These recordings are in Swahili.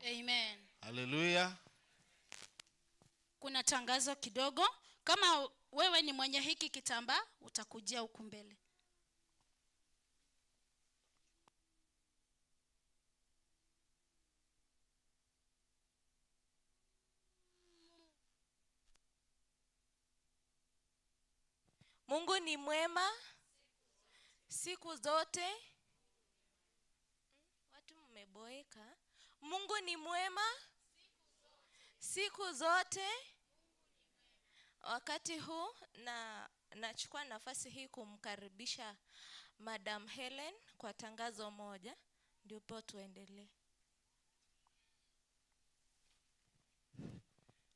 Amen. Hallelujah. Kuna tangazo kidogo. Kama wewe ni mwenye hiki kitambaa, utakujia huku mbele. Mungu ni mwema siku zote. Watu mmeboeka. Mungu ni mwema siku zote. Wakati huu nachukua nafasi hii kumkaribisha Madam Helen kwa tangazo moja, ndipo tuendelee.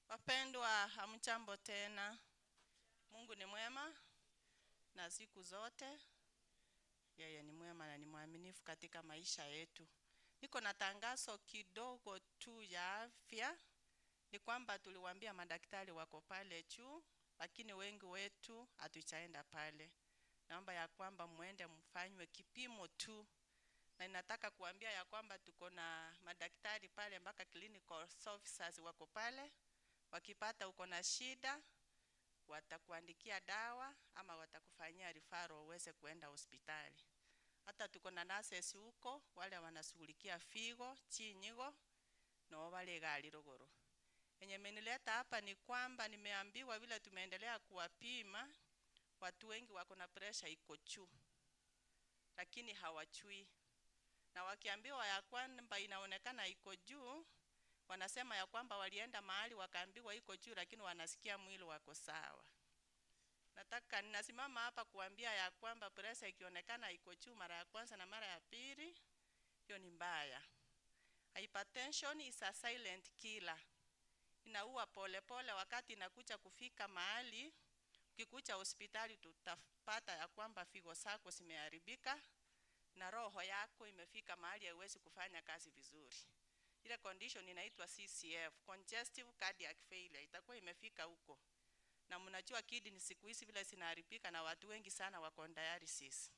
Wapendwa, hamjambo tena. Mungu ni mwema na siku zote. Yeye ni mwema na ni mwaminifu katika maisha yetu. Niko na tangazo kidogo tu ya afya. Ni kwamba tuliwaambia madaktari wako pale juu, lakini wengi wetu hatujaenda pale. Naomba ya kwamba muende mfanywe kipimo tu. Na ninataka kuambia ya kwamba tuko na madaktari pale mpaka clinical officers wako pale. Wakipata uko na shida, watakuandikia dawa ama watakufanyia referral uweze kuenda hospitali. Hata tuko na nurses huko wale wanashughulikia figo, chinyigo na wale gali rogoro. Yenye menileta hapa ni kwamba nimeambiwa vile tumeendelea kuwapima, watu wengi wako na pressure iko juu, lakini hawachui. Na wakiambiwa ya kwamba inaonekana iko juu, wanasema ya kwamba walienda mahali wakaambiwa iko juu, lakini wanasikia mwili wako sawa. Ninasimama hapa kuambia ya kwamba pressure ikionekana iko juu mara ya kwanza na mara ya pili, hiyo ni mbaya. Hypertension is a silent killer. Inaua pole pole, wakati inakuja kufika mahali, ukikuja hospitali tutapata ya kwamba figo zako zimeharibika na roho yako imefika mahali haiwezi kufanya kazi vizuri. Ile condition inaitwa CCF, congestive cardiac failure, itakuwa imefika huko. Na mnajua kidney siku hizi vile zinaharibika na watu wengi sana wako dialysis.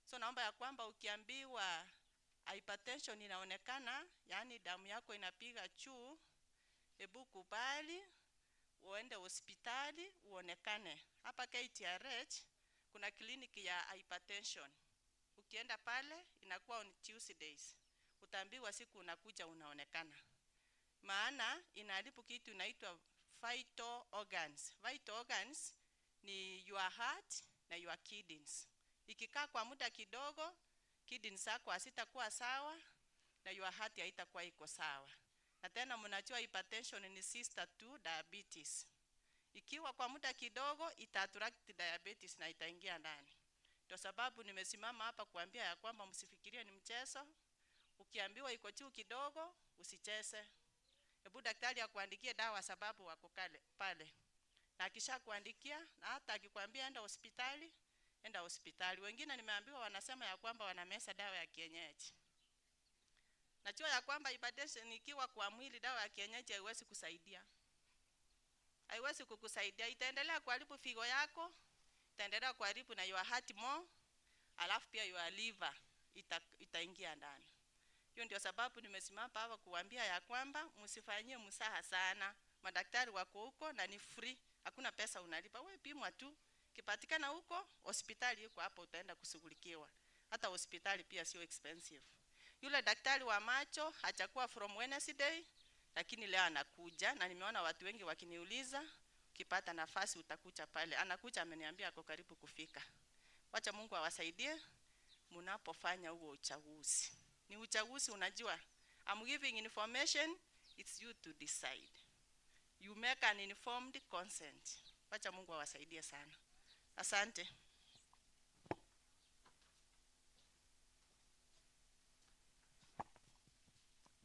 So naomba ya kwamba ukiambiwa hypertension inaonekana, yani damu yako inapiga juu, hebu kubali uende hospitali uonekane. Hapa KTRH kuna kliniki ya hypertension. Ukienda pale inakuwa on Tuesdays. Utaambiwa siku unakuja unaonekana. Maana inaharibu kitu inaitwa vital organs. Vital organs ni your heart na your kidneys. Ikikaa kwa muda kidogo, kidneys zako hazitakuwa sawa na your heart haitakuwa iko sawa. Na tena mnajua hypertension ni sister to diabetes. Ikiwa kwa muda kidogo ita-attract diabetes na itaingia ndani. Ndio sababu nimesimama hapa kuambia ya kwamba msifikirie ni mchezo. Ukiambiwa iko juu kidogo, usicheze. Hebu daktari akuandikie dawa sababu wako pale. Na kisha kuandikia, na hata akikwambia enda hospitali, enda hospitali. Wengine nimeambiwa wanasema ya kwamba wanameza dawa ya kienyeji. Najua ya kwamba hypertension ikiwa kwa mwili dawa ya kienyeji haiwezi kusaidia. Haiwezi kukusaidia, itaendelea kuharibu figo yako, itaendelea kuharibu na your heart more, alafu pia your liver itaingia ndani. Hiyo ndio sababu nimesimama hapa kuambia ya kwamba msifanyie msaha sana. Madaktari wako huko na ni free, hakuna pesa unalipa. Wewe pimwa tu, kipatikana huko, hospitali iko hapo utaenda kushughulikiwa. Hata hospitali pia sio expensive. Yule daktari wa macho hajakuwa from Wednesday, lakini leo anakuja na nimeona watu wengi wakiniuliza, ukipata nafasi utakuja pale. Anakuja ameniambia ako karibu kufika. Wacha Mungu awasaidie mnapofanya huo uchaguzi. Ni uchaguzi unajua. I'm giving information, it's you to decide. You make an informed consent. Wacha Mungu awasaidie sana. Asante.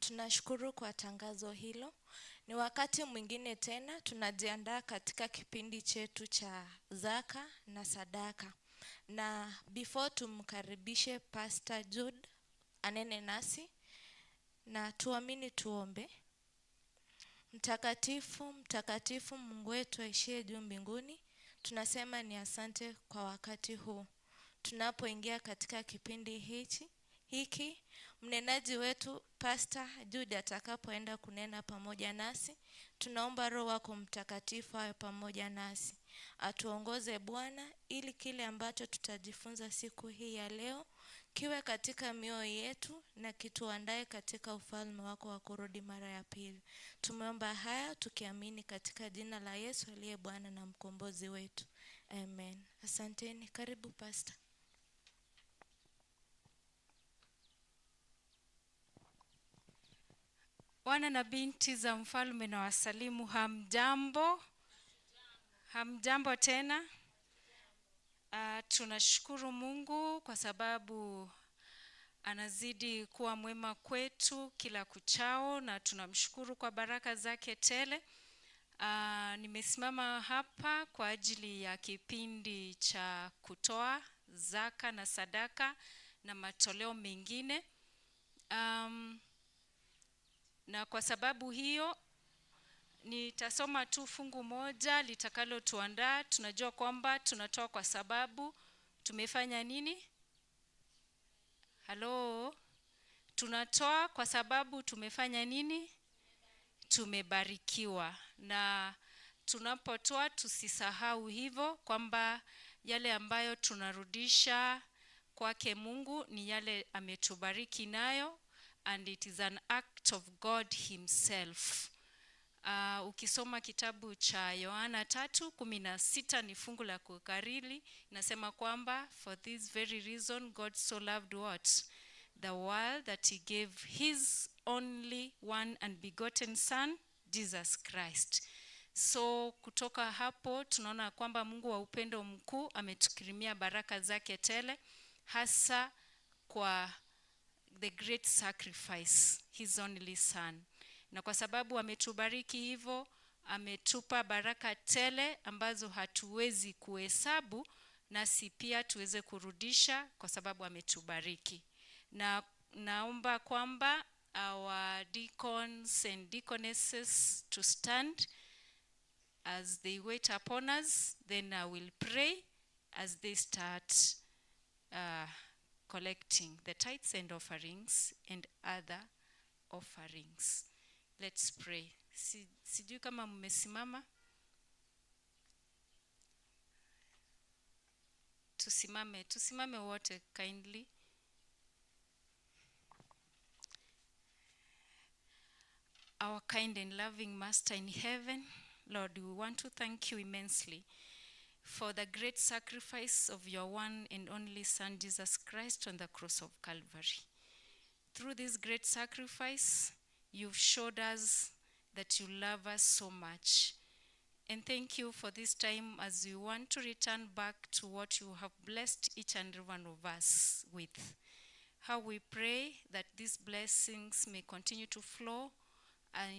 Tunashukuru kwa tangazo hilo. Ni wakati mwingine tena tunajiandaa katika kipindi chetu cha zaka na sadaka. Na before tumkaribishe Pastor Jude anene nasi, na tuamini tuombe. Mtakatifu, mtakatifu Mungu wetu aishiye juu mbinguni, tunasema ni asante kwa wakati huu. Tunapoingia katika kipindi hiki, mnenaji wetu Pastor Jude atakapoenda kunena pamoja nasi, tunaomba Roho wako Mtakatifu awe pamoja nasi. Atuongoze Bwana, ili kile ambacho tutajifunza siku hii ya leo kiwe katika mioyo yetu na kituandae katika ufalme wako wa kurudi mara ya pili. Tumeomba haya tukiamini katika jina la Yesu aliye Bwana na mkombozi wetu. Amen. Asanteni. Karibu Pastor. Wana na binti za mfalme na wasalimu, hamjambo? Hamjambo tena? Tunashukuru Mungu kwa sababu anazidi kuwa mwema kwetu kila kuchao, na tunamshukuru kwa baraka zake tele. Nimesimama hapa kwa ajili ya kipindi cha kutoa zaka na sadaka na matoleo mengine. Na kwa sababu hiyo nitasoma tu fungu moja litakalo tuandaa. Tunajua kwamba tunatoa kwa sababu tumefanya nini? Halo? Tunatoa kwa sababu tumefanya nini? Tumebarikiwa. Na tunapotoa tusisahau hivyo kwamba yale ambayo tunarudisha kwake Mungu ni yale ametubariki nayo, and it is an act of God himself. Ukisoma kitabu cha Yohana 3:16 ni fungu la kukariri, nasema kwamba for this very reason God so loved what? The world, that he gave his only one and begotten son, Jesus Christ. So kutoka hapo tunaona kwamba Mungu wa upendo mkuu ametukirimia baraka zake tele, hasa kwa the great sacrifice, his only son. Na kwa sababu ametubariki hivyo, ametupa baraka tele ambazo hatuwezi kuhesabu, nasi pia tuweze kurudisha kwa sababu ametubariki. Na naomba kwamba our deacons and deaconesses to stand as they wait upon us. Then I will pray as they start collecting the tithes and offerings and other offerings. Let's pray. Sijui kama mmesimama. Tusimame wote kindly. Our kind and loving Master in heaven, Lord, we want to thank you immensely for the great sacrifice of your one and only Son, Jesus Christ, on the cross of Calvary. Through this great sacrifice, you've showed us that you love us so much. And thank you for this time as we want to return back to what you have blessed each and every one of us with. How we pray that these blessings may continue to flow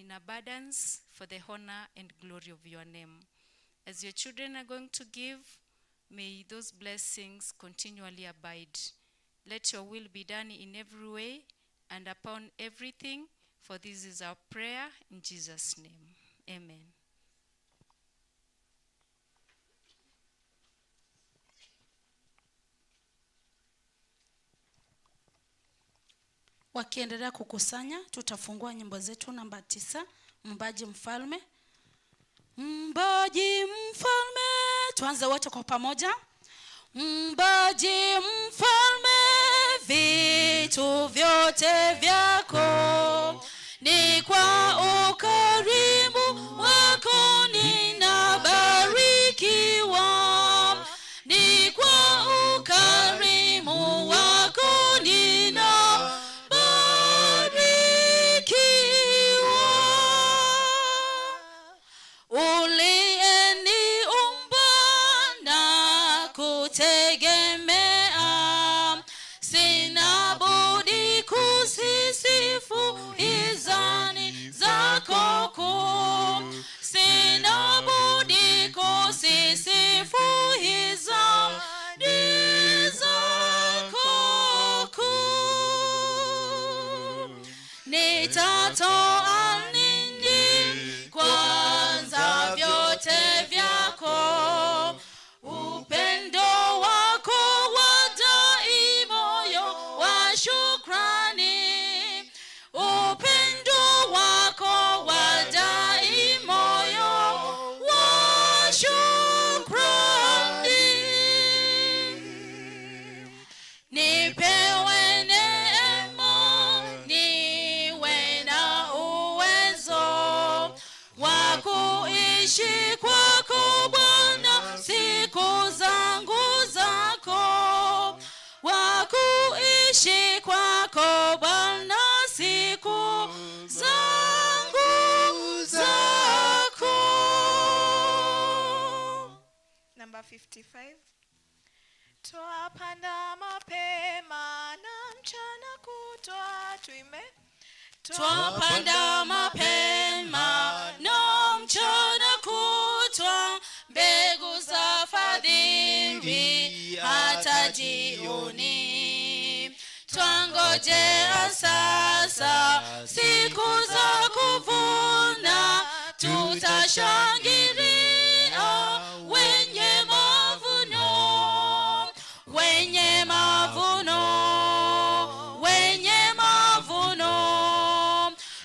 in abundance for the honor and glory of your name. As your children are going to give, may those blessings continually abide. Let your will be done in every way and upon everything, for this is our prayer in Jesus' name. Amen. Wakiendelea kukusanya, tutafungua nyimbo zetu namba 9, Mbaji Mfalme. Mbaji Mfalme, tuanze wote kwa pamoja. Mbaji Mfalme, vitu vyote vyako ni kwa ukarimu wako ninabarikiwa, ni kwa ukarimu wako ninabarikiwa. Uliyeniumba na kutegemea, sina budi kusisifu izani zako kuu, sina budi kusisifu izani zako kuu. Nitatoa nini kwanza vyote vyako? Upendo wako wadai moyo wa shukrani, upendo wako wadai moyo wa shukrani. Nipewe neema, niwe na uwezo wa kuishi kwako Bwana siku zangu zako, wa kuishi kwako Bwana siku zangu zako. Number 55. Twapanda mapema na mchana kutwa, tuime. Twapanda mapema na mchana asubuhi hata jioni. Twangojea sasa siku za kuvuna, tutashangilia wenye mavuno, wenye mavuno, wenye mavuno.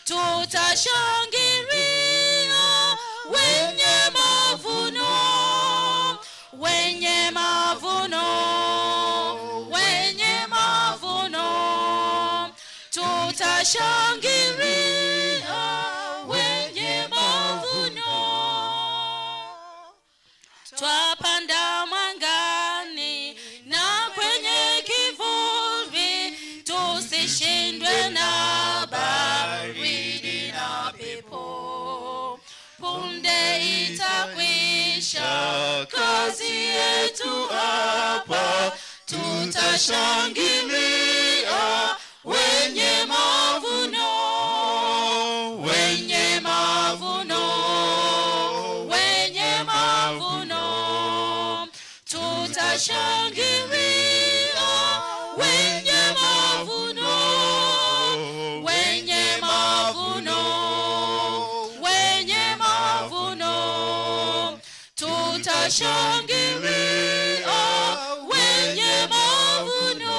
Tutashangilia wenye mavuno, wenye mavuno, wenye mavuno. Tutashangilia wenye mavuno. Twapanda mwangani na kwenye kivuli, tusishindwe na baridi na pepo. Punde itakwisha kazi yetu hapa, tutashangilia wenye mavuno, wenye mavuno, wenye mavuno. Tutashangilia wenye mavuno, wenye mavuno, wenye mavuno. Tutashangilia wenye mavuno.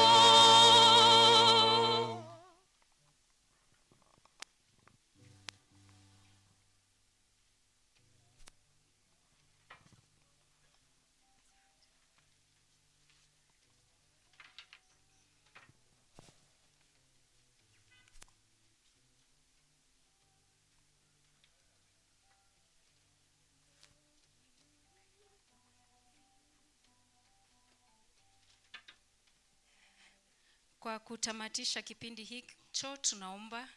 Kwa kutamatisha kipindi hicho, tunaomba.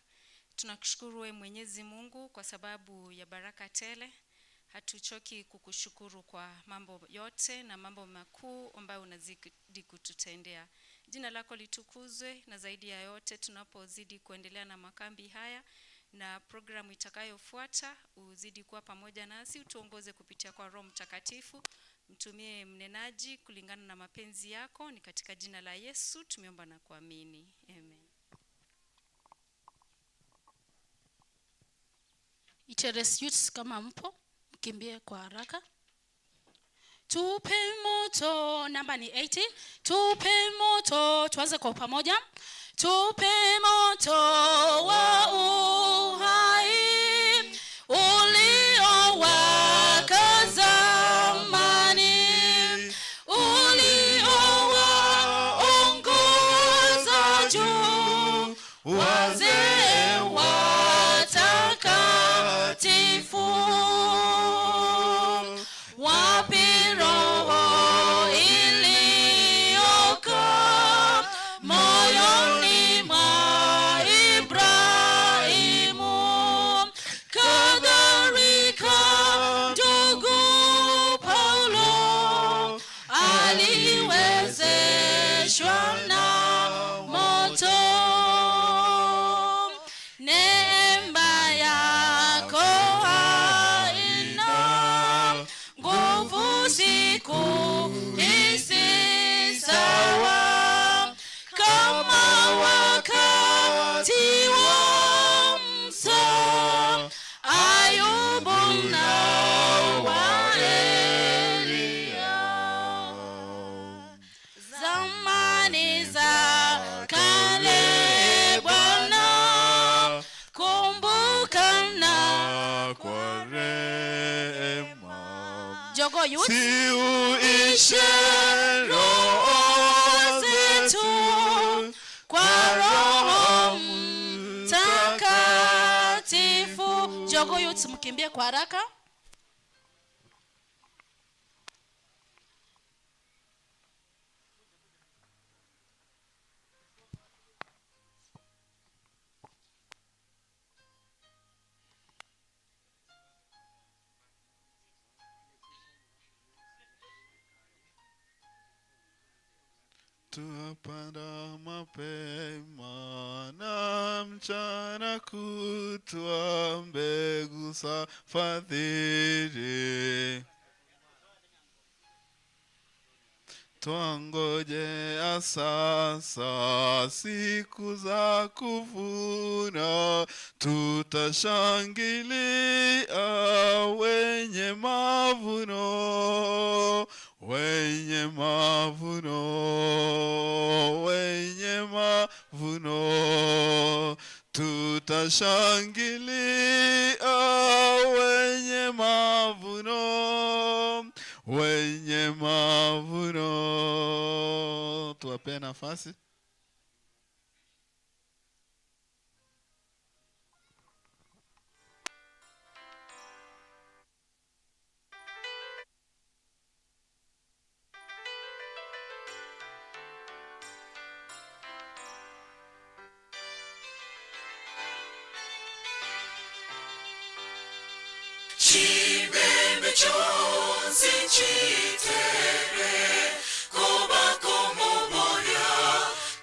Tunakushukuru wewe Mwenyezi Mungu kwa sababu ya baraka tele. Hatuchoki kukushukuru kwa mambo yote na mambo makuu ambayo unazidi kututendea. Jina lako litukuzwe, na zaidi ya yote tunapozidi kuendelea na makambi haya na programu itakayofuata, uzidi kuwa pamoja nasi, utuongoze kupitia kwa Roho Mtakatifu. Mtumie mnenaji kulingana na mapenzi yako, ni katika jina la Yesu tumeomba na kuamini. Amen. Iteres youths kama mpo, mkimbie kwa haraka. Tupe moto, namba ni 80. Tupe moto, tuanze kwa pamoja. Tupe moto wa uhai uliowaka zamani, uliowaongoza juu wazee watakatifu. Wapi roho iliyokaa moyoni mwa Ibrahimu, kadhalika ndugu Paulo aliwezeshwa na moto. Neema yako haina nguvu siku hizi sawa, kama wakati wa Musa, Ayubu na wa Elia. Zamani za kale Bwana, kumbuka na kwa rehema Jogoo youth. siuishe roho zetu Kwa Roho Mtakatifu. Jogoo youth, mkimbie kwa haraka. Twapanda mapema na mchana kutwa, mbegu za fadhili twangojea sasa siku za kuvuna, tutashangilia wenye mavuno, wenye mavuno, wenye mavuno, tutashangilia wenye mavuno, wenye mavuno. Tuwape nafasi. Chibembe chonsi chitere, koba komoboria,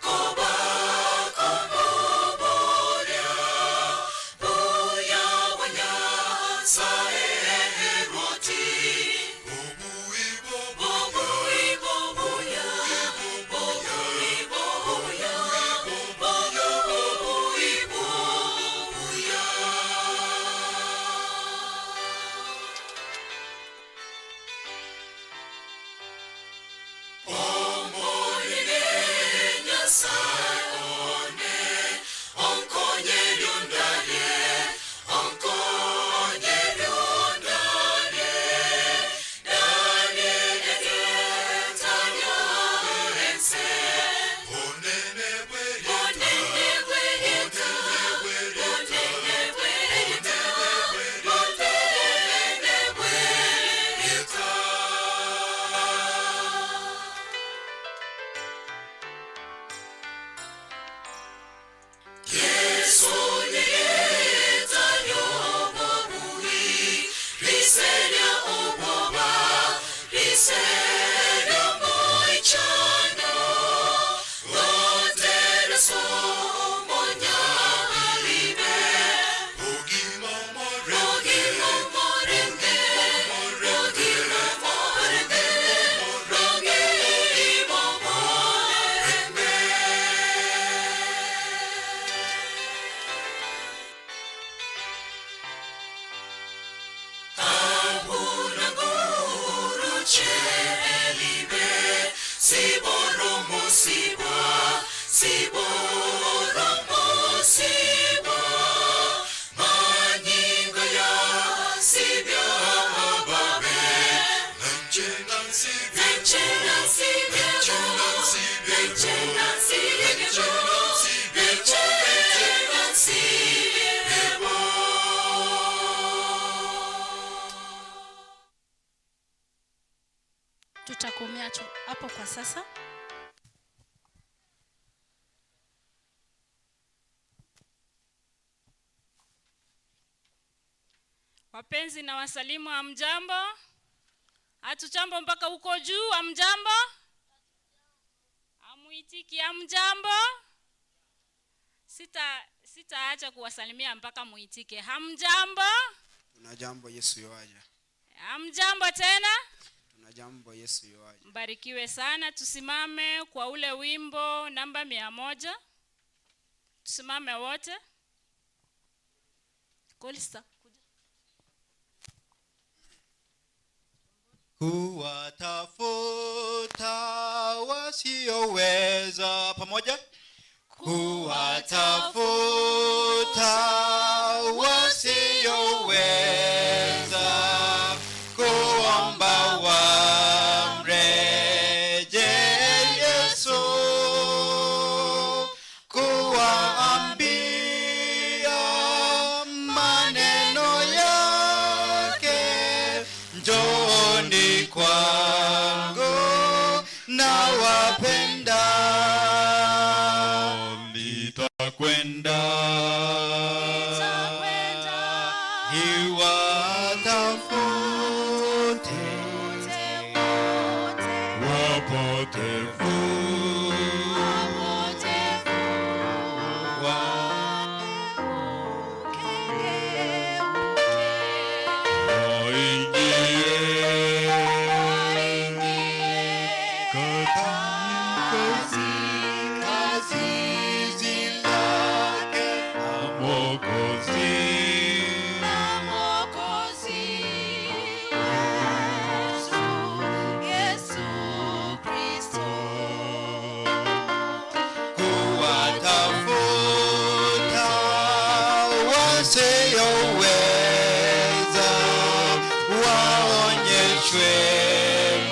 koba komoboria, boya wanya saeroti, bobuibo bobuibo boya, bobuibo boya, bobuibo boya. Tutakomea hapo kwa sasa. Wapenzi na wasalimu, hamjambo? Hatujambo mpaka huko juu, hamjambo? Hamuitiki hamjambo? Sitaacha kuwasalimia mpaka muitike. Hamjambo? Tunajambo, Yesu yuaja. Hamjambo tena? Tunajambo, Yesu yuaja. Mbarikiwe sana. Tusimame kwa ule wimbo namba 100. Tusimame wote. Kolista. Kuwatafuta wasioweza, pamoja. Kuwatafuta wasioweza, kuomba wamreje Yesu, kuwaambia maneno yake, njooni kwangu nawapenda, nitakwenda niwatafute wapotevu waingie katika wasioweza waonyeshwe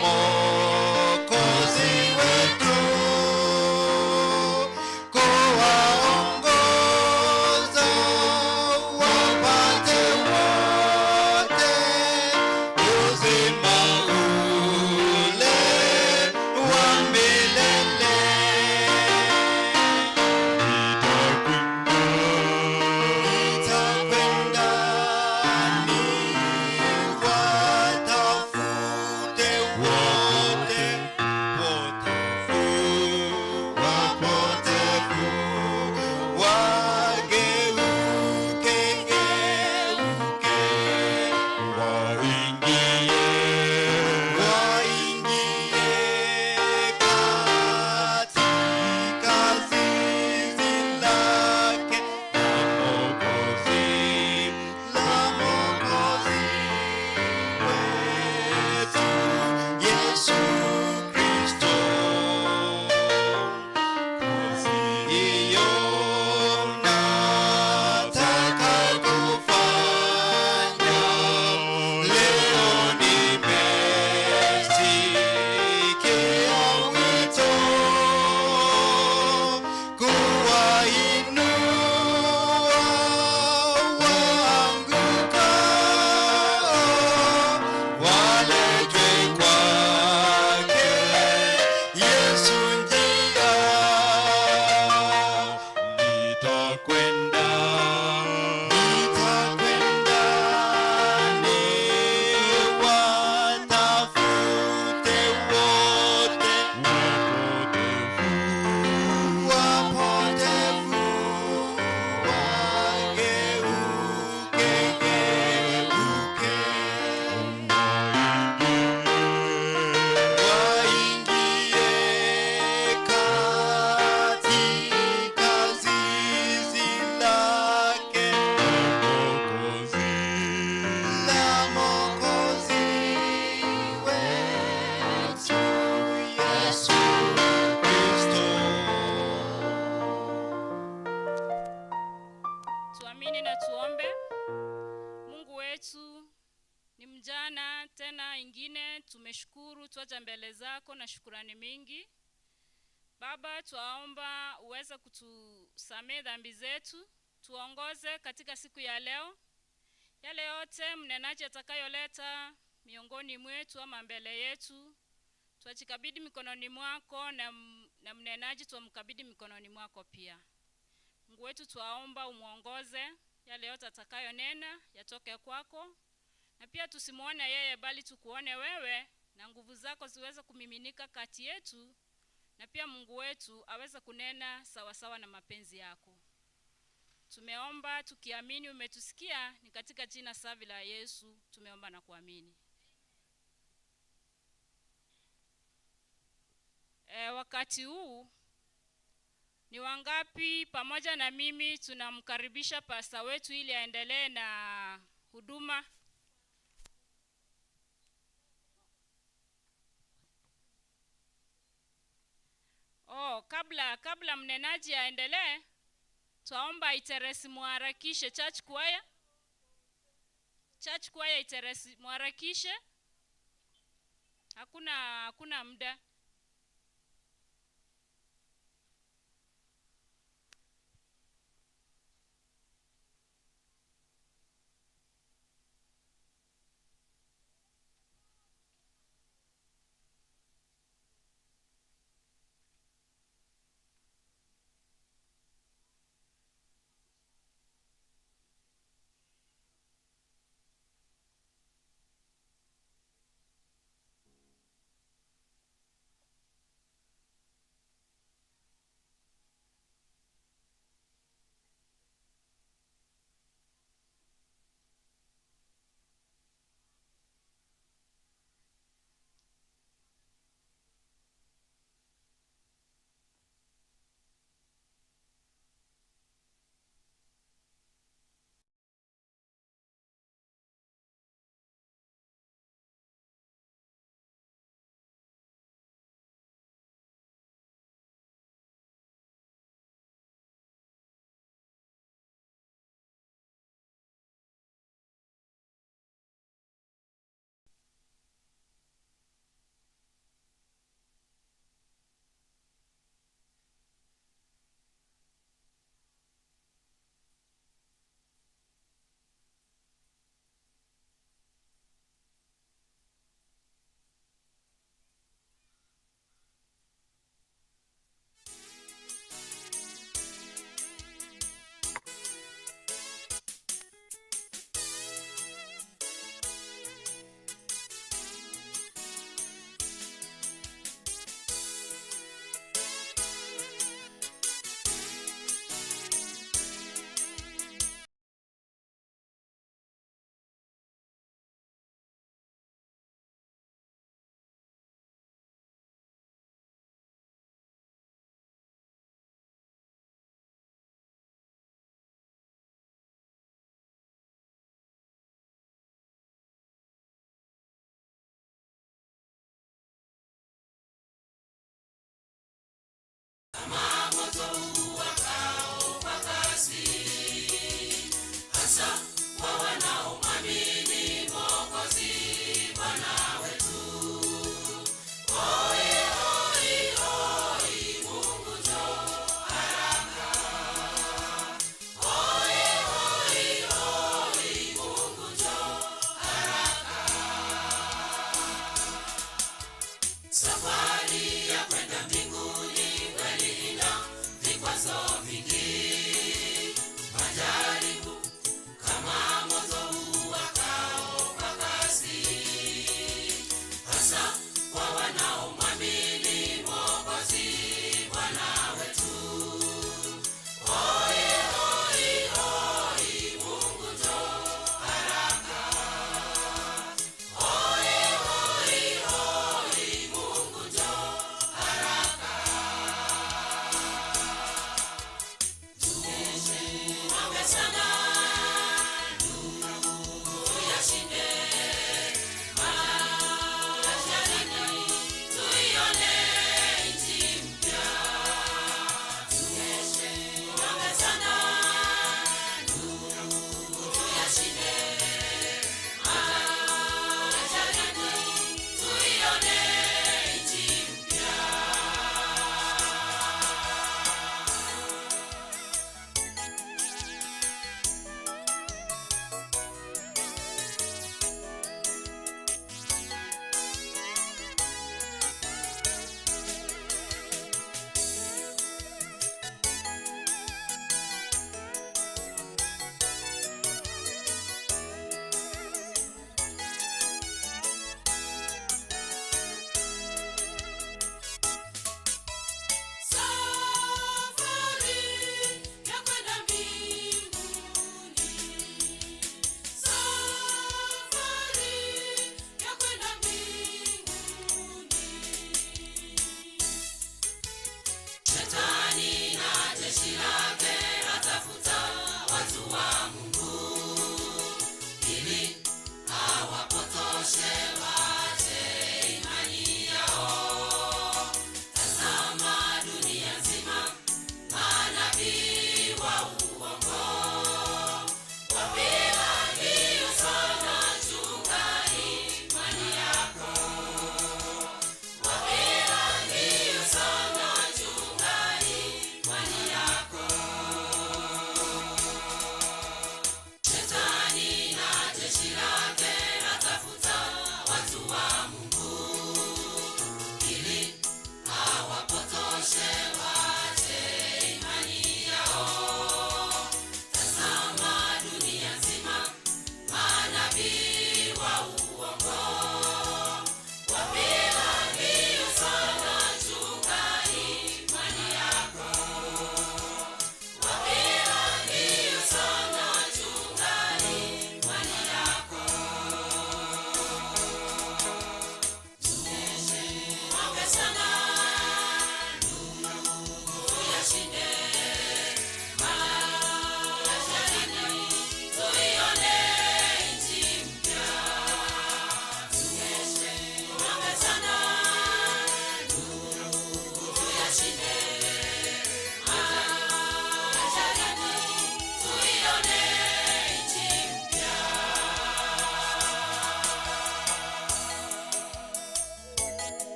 Mwokozi wetu, kuwaongoza wapate wote uzima ule wa milele. Nitakwenda niwatafute wote, wapotevu wageuke, waingie katika zizi lake la Mwokozi wetu Yesu Kristo. Hiyo nataka kufanya leo, nimesikia wito kuwainua waangukao, waletwe kwake Yesu njia. Nitakwenda niwatafute wote wapotevu wageuke, waingie katika zizi lake la Mwokozi wetu Yesu Kristo. Tuamini na tuombe. Mungu wetu ni mjana tena ingine, tumeshukuru twaja mbele zako na shukurani mingi. Baba, twaomba uweze kutusamehe dhambi zetu, tuongoze katika siku ya leo. Yale yote mnenaji atakayoleta miongoni mwetu ama mbele yetu, twajikabidhi mikononi mwako, na mnenaji twamkabidhi mikononi mwako pia. Mungu wetu, twaomba umuongoze, yale yote atakayonena yatoke kwako, na pia tusimuone yeye bali tukuone wewe, na nguvu zako ziweze kumiminika kati yetu, na pia Mungu wetu aweze kunena sawa sawa na mapenzi yako. Tumeomba tukiamini umetusikia, ni katika jina safi la Yesu tumeomba na kuamini. Wakati huu ni wangapi pamoja na mimi tunamkaribisha pasta wetu ili aendelee na huduma? Kabla mnenaji aendelee, twaomba iteresi muharakishe church choir. Church choir iteresi muharakishe. Hakuna muda.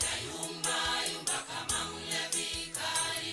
Yayumba yumba kama mlevi kali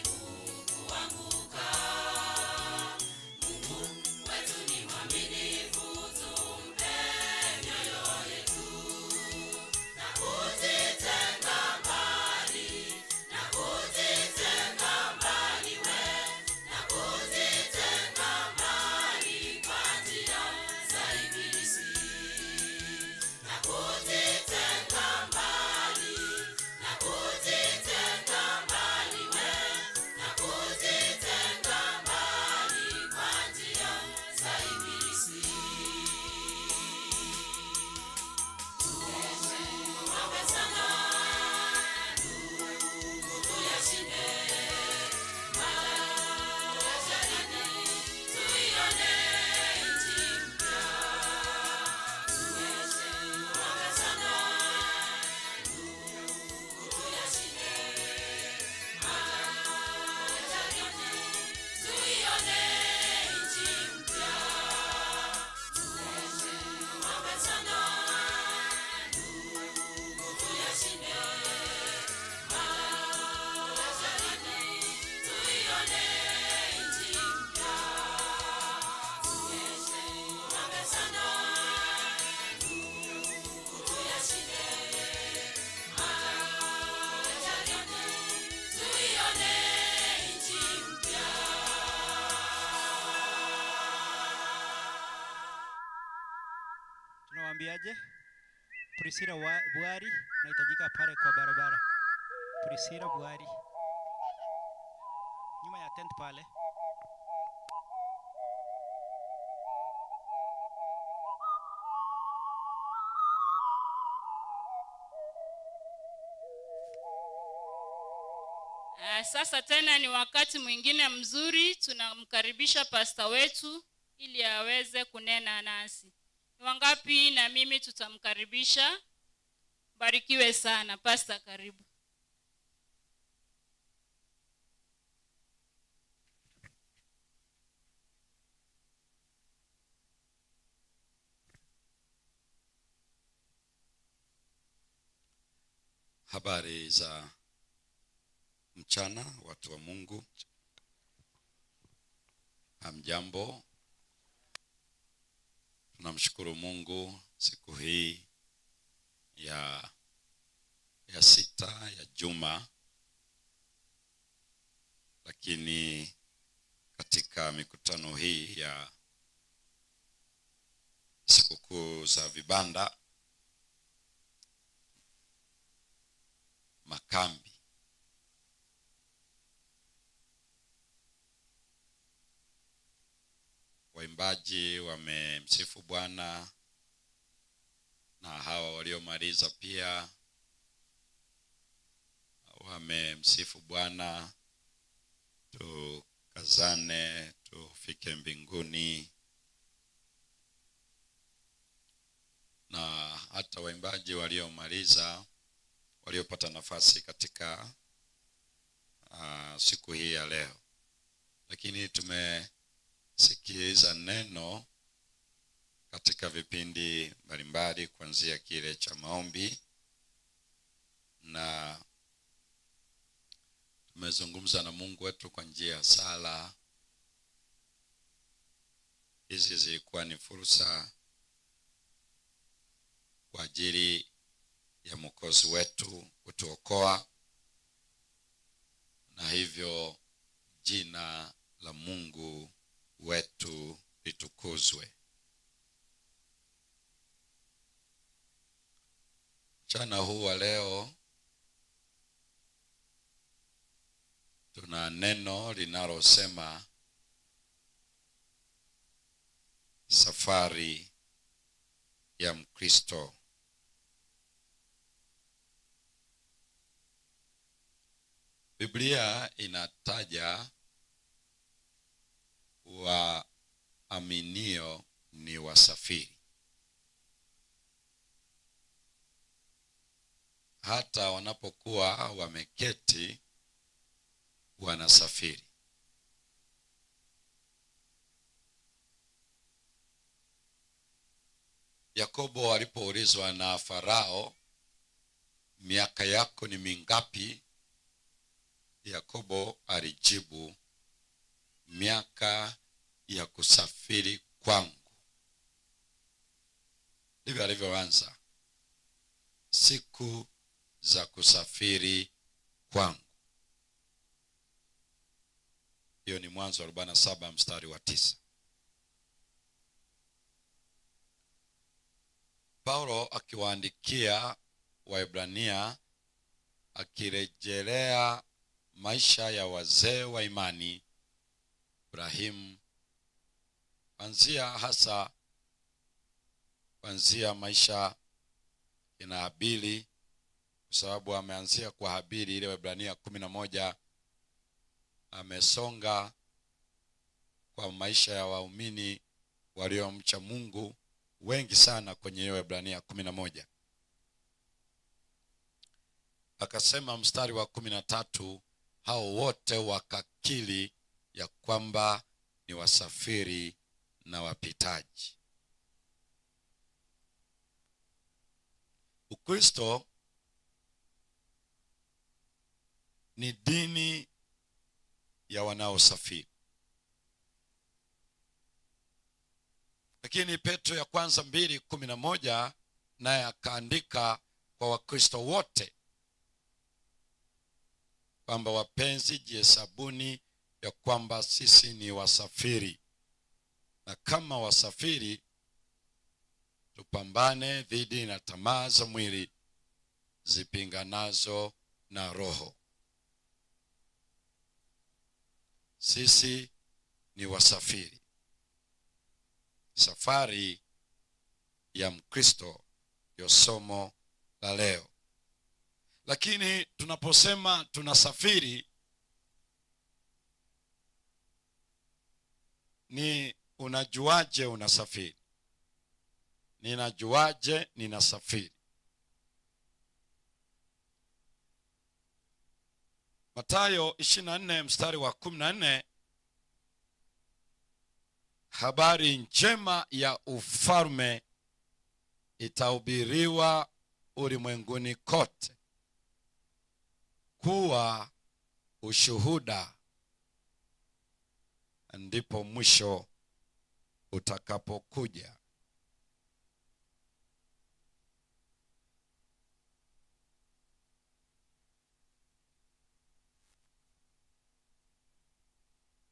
aje? Priscilla Buari nahitajika pale kwa barabara. Priscilla Buari. Nyuma ya tent pale. Sasa tena ni wakati mwingine mzuri, tunamkaribisha pasta wetu ili aweze kunena nasi. Ni wangapi na mimi tutamkaribisha? Barikiwe sana. Pasta, karibu. Habari za mchana watu wa Mungu. Hamjambo. Tunamshukuru Mungu siku hii ya sita ya juma, lakini katika mikutano hii ya sikukuu za vibanda, makambi, waimbaji wamemsifu Bwana na hawa waliomaliza pia wamemsifu Bwana. Tukazane tufike mbinguni. Na hata waimbaji waliomaliza, waliopata nafasi katika siku hii ya leo. Lakini tumesikiliza neno katika vipindi mbalimbali kuanzia kile cha maombi, na tumezungumza na Mungu wetu kwa njia ya sala. Hizi zilikuwa ni fursa kwa ajili ya Mwokozi wetu kutuokoa, na hivyo jina la Mungu wetu litukuzwe. Mchana huu wa leo tuna neno linalosema safari ya Mkristo. Biblia inataja waaminio ni wasafiri. Hata wanapokuwa wameketi wanasafiri. Yakobo alipoulizwa na Farao, miaka yako ni mingapi? Yakobo alijibu, miaka ya kusafiri kwangu. Ndivyo alivyoanza, siku za kusafiri kwangu. Hiyo ni Mwanzo 47 mstari wa 9. Paulo akiwaandikia Waebrania akirejelea maisha ya wazee wa imani, Ibrahim, kuanzia maisha ya Habili, kwa sababu ameanzia kwa Habili ile Waebrania 11, amesonga kwa maisha ya waumini waliomcha Mungu wengi sana kwenye hiyo Waebrania 11. Akasema mstari wa 13, hao wote wakakiri ya kwamba ni wasafiri na wapitaji. Ukristo ni dini ya wanaosafiri. Lakini Petro ya kwanza 2:11 naye akaandika kwa Wakristo wote kwamba, wapenzi, jihesabuni ya kwamba sisi ni wasafiri, na kama wasafiri tupambane dhidi na tamaa za mwili zipinganazo na roho. Sisi ni wasafiri. Safari ya Mkristo ndio somo la leo. Lakini tunaposema tunasafiri, ni unajuaje unasafiri? Ninajuaje ninasafiri? Mathayo 24 mstari wa 14, habari njema ya ufalme itahubiriwa ulimwenguni kote kuwa ushuhuda, ndipo mwisho utakapokuja.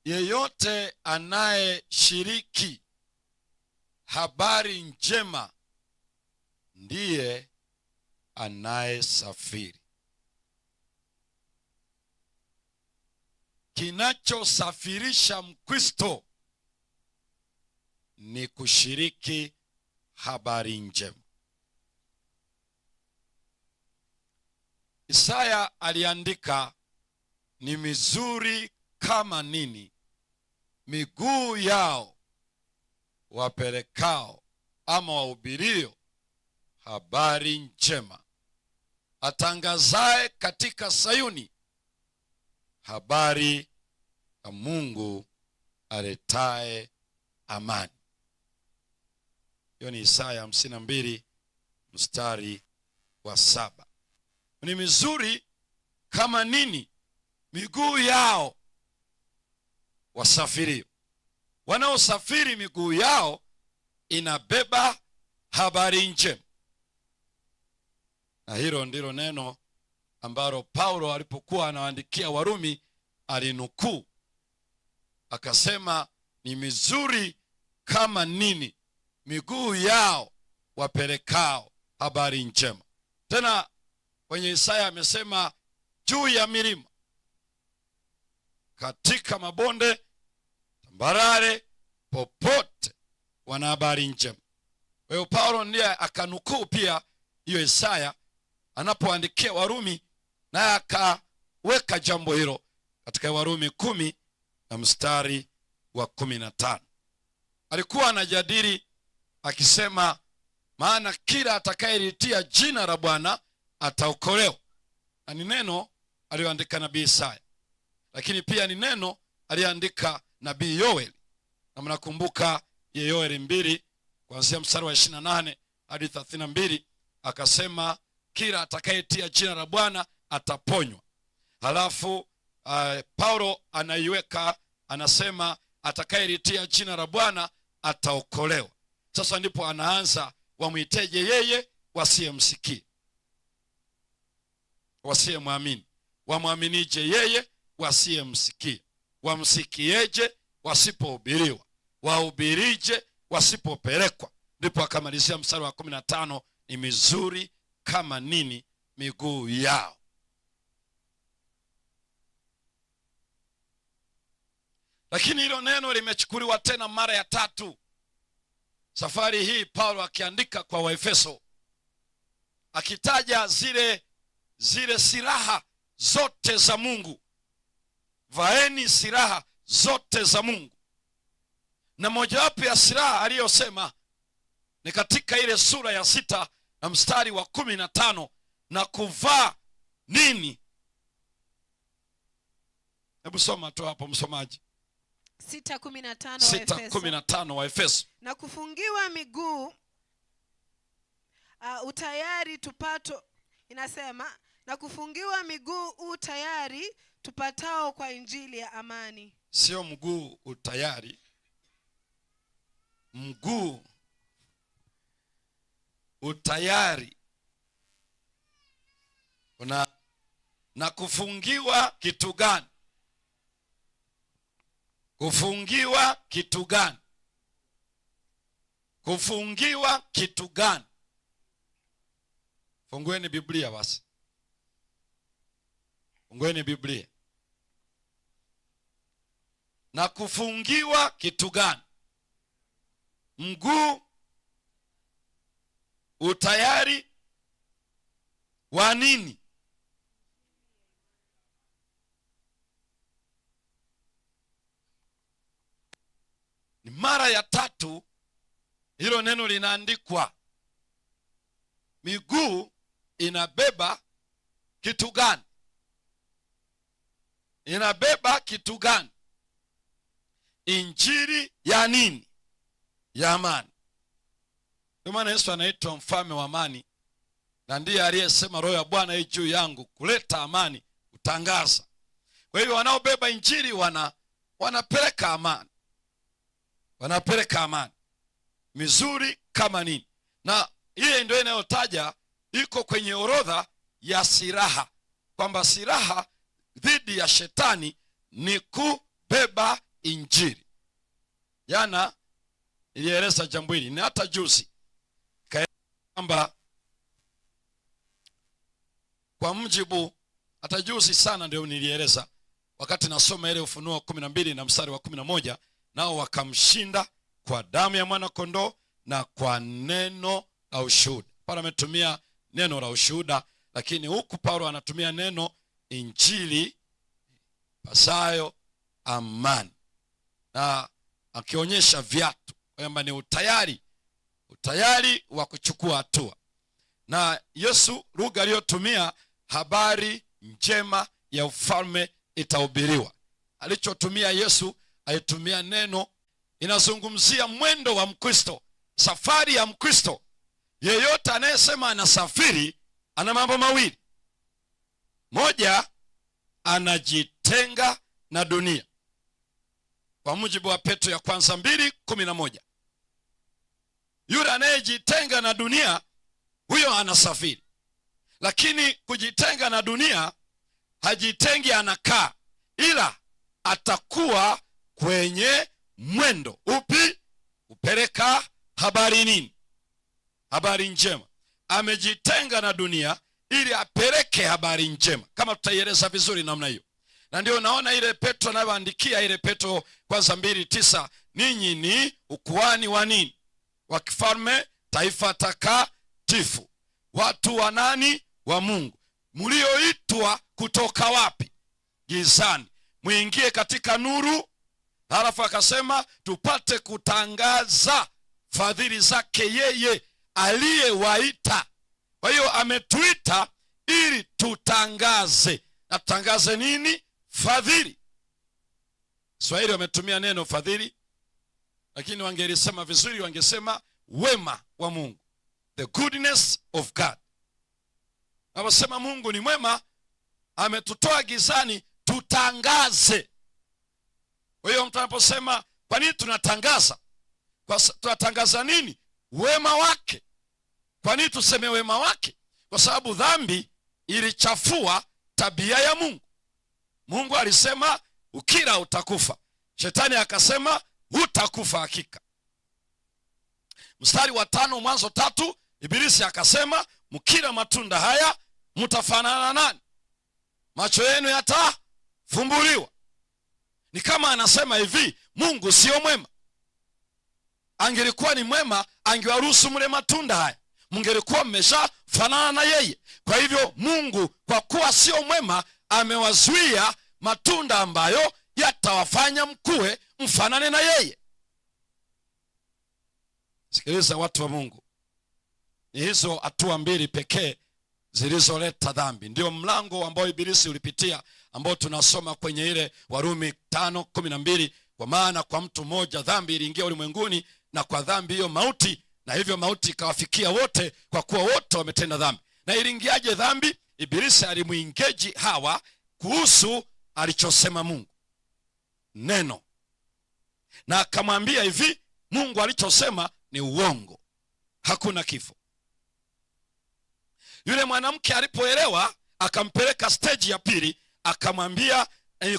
Yeyote anayeshiriki habari njema ndiye anayesafiri. Kinachosafirisha Mkristo ni kushiriki habari njema. Isaya aliandika, ni mizuri kama nini miguu yao wapelekao ama wahubirio habari njema, atangazaye katika Sayuni habari ya Mungu aletaye amani. Hiyo ni Isaya 52 mstari wa 7. Ni mizuri kama nini miguu yao wasafirio. Wanaosafiri miguu yao inabeba habari njema. Na hilo ndilo neno ambalo Paulo alipokuwa anawaandikia Warumi alinukuu, akasema ni mizuri kama nini miguu yao wapelekao habari njema. Tena kwenye Isaya amesema juu ya milima, katika mabonde tambarare, popote wana habari njema. Kwa hiyo Paulo ndiye akanukuu pia hiyo Isaya anapoandikia Warumi, naye akaweka jambo hilo katika Warumi 10 na mstari wa 15. Alikuwa anajadili akisema, maana kila atakayelitia jina la Bwana ataokolewa. Na ni neno aliyoandika nabii Isaya, lakini pia ni neno aliandika nabii Yoeli. Na mnakumbuka Yoeli 2 kuanzia mstari wa 28 hadi 32, akasema kila atakayetia jina la Bwana ataponywa. Halafu Paulo anaiweka, anasema atakayelitia jina la Bwana ataokolewa. Sasa ndipo anaanza, wamwiteje yeye wasiyemsikia, wasiyemwamini. Wamwaminije yeye wasiyemsikia? Wamsikieje wasipohubiriwa? Wahubirije wasipopelekwa? Ndipo akamalizia mstari wa 15, ni mizuri kama nini miguu yao. Lakini hilo neno limechukuliwa tena mara ya 3. Safari hii Paulo akiandika kwa Waefeso, akitaja zile silaha zote za Mungu. Vaeni silaha zote za Mungu. Na mojawapo ya silaha aliyosema ni katika ile sura ya 6 na mstari wa 15, na kuvaa nini? Hebu soma tu hapo msomaji. 6:15 Waefeso. Na kufungiwa miguu utayari tupato, inasema na kufungiwa miguu utayari tupatao kwa injili ya amani. Sio mguu utayari, mguu utayari. Na kufungiwa kitu gani? Kufungiwa kitu gani? Kufungiwa kitu gani? Fungueni Biblia basi. Fungueni Biblia. Na kufungiwa kitu gani? Mguu utayari wa nini? Ni mara ya tatu hilo neno linaandikwa. Miguu inabeba kitu gani? Inabeba kitu gani? Injili ya nini? Ya amani. Ndio maana Yesu anaitwa mfalme wa amani, na ndiye aliyesema roho ya Bwana yu juu yangu kuleta amani, kutangaza. Kwa hiyo wanaobeba injili wanapeleka amani. Wanapeleka amani mizuri kama nini. Na ile ndio inayotaja, iko kwenye orodha ya silaha, kwamba silaha dhidi ya shetani ni kubeba injili. Jana ilieleza jambo hili, na hata juzi kwamba kwa mjibu, hata juzi sana ndio nilieleza wakati nasoma ile Ufunuo 12 na mstari wa 11, nao wakamshinda kwa damu ya mwana kondoo na kwa neno la ushuhuda. Paulo ametumia neno la ushuhuda, lakini huku Paulo anatumia neno injili pasayo amani, na akionyesha viatu kwamba ni utayari wa kuchukua hatua. Na Yesu lugha aliyotumia, habari njema ya ufalme itahubiriwa. Alichotumia Yesu, alitumia neno, inazungumzia mwendo wa Mkristo, safari ya Mkristo. Yeyote anayesema anasafiri ana mambo mawili. Moja, anajitenga na dunia, kwa mujibu wa Petro ya kwanza 2:11. Yule anayejitenga na dunia, huyo anasafiri. Lakini kujitenga na dunia, hajitengi anakaa, ila atakuwa kwenye mwendo upi? Upeleka habari nini? Habari njema. Amejitenga na dunia ili apeleke habari njema, kama tutaieleza vizuri namna hiyo. Na ndio naona ile Petro anayoandikia, ile Petro kwanza 2:9, ninyi ni ukuhani wa nini? Wa kifalme, taifa takatifu, watu wa nani? Wa Mungu, mlioitwa kutoka wapi? Gizani, muingie katika nuru. Halafu akasema tupate kutangaza fadhili zake yeye aliyewaita. Kwa hiyo ametuita ili tutangaze. Na tutangaze nini? Fadhili. Swahili wametumia neno fadhili, lakini wangelisema vizuri, wangesema wema wa Mungu, the goodness of God. Wanasema Mungu ni mwema, ametutoa gizani tutangaze. Kwa hiyo mtu anaposema kwa nini tunatangaza? Tunatangaza nini? Wema wake. Kwa nini tuseme wema wake? Kwa sababu dhambi ilichafua tabia ya Mungu. Mungu alisema ukila utakufa. Shetani akasema hutakufa hakika. Mstari wa 5 Mwanzo 3, Ibilisi akasema mkila matunda haya mtafanana nani? Macho yenu yatafumbuliwa. Ni kama anasema hivi, Mungu sio mwema. Angelikuwa ni mwema, angewaruhusu mle matunda haya, mngelikuwa mmeshafanana na yeye. Kwa hivyo Mungu, kwa kuwa sio mwema, amewazuia matunda ambayo yatawafanya mkue mfanane na yeye. Sikiliza watu wa Mungu, ni hizo hatua mbili pekee zilizoleta dhambi. Ndio mlango ambao Ibilisi ulipitia, ambao tunasoma kwenye ile Warumi 5:12, kwa maana kwa mtu mmoja dhambi iliingia ulimwenguni, na kwa dhambi hiyo mauti, na hivyo mauti ikawafikia wote, kwa kuwa wote wametenda dhambi. Na iliingiaje dhambi? Ibilisi alimuingeji Hawa kuhusu alichosema Mungu, neno, na akamwambia hivi, Mungu alichosema ni uongo, hakuna kifo. Yule mwanamke alipoelewa, akampeleka stage ya pili, akamwambia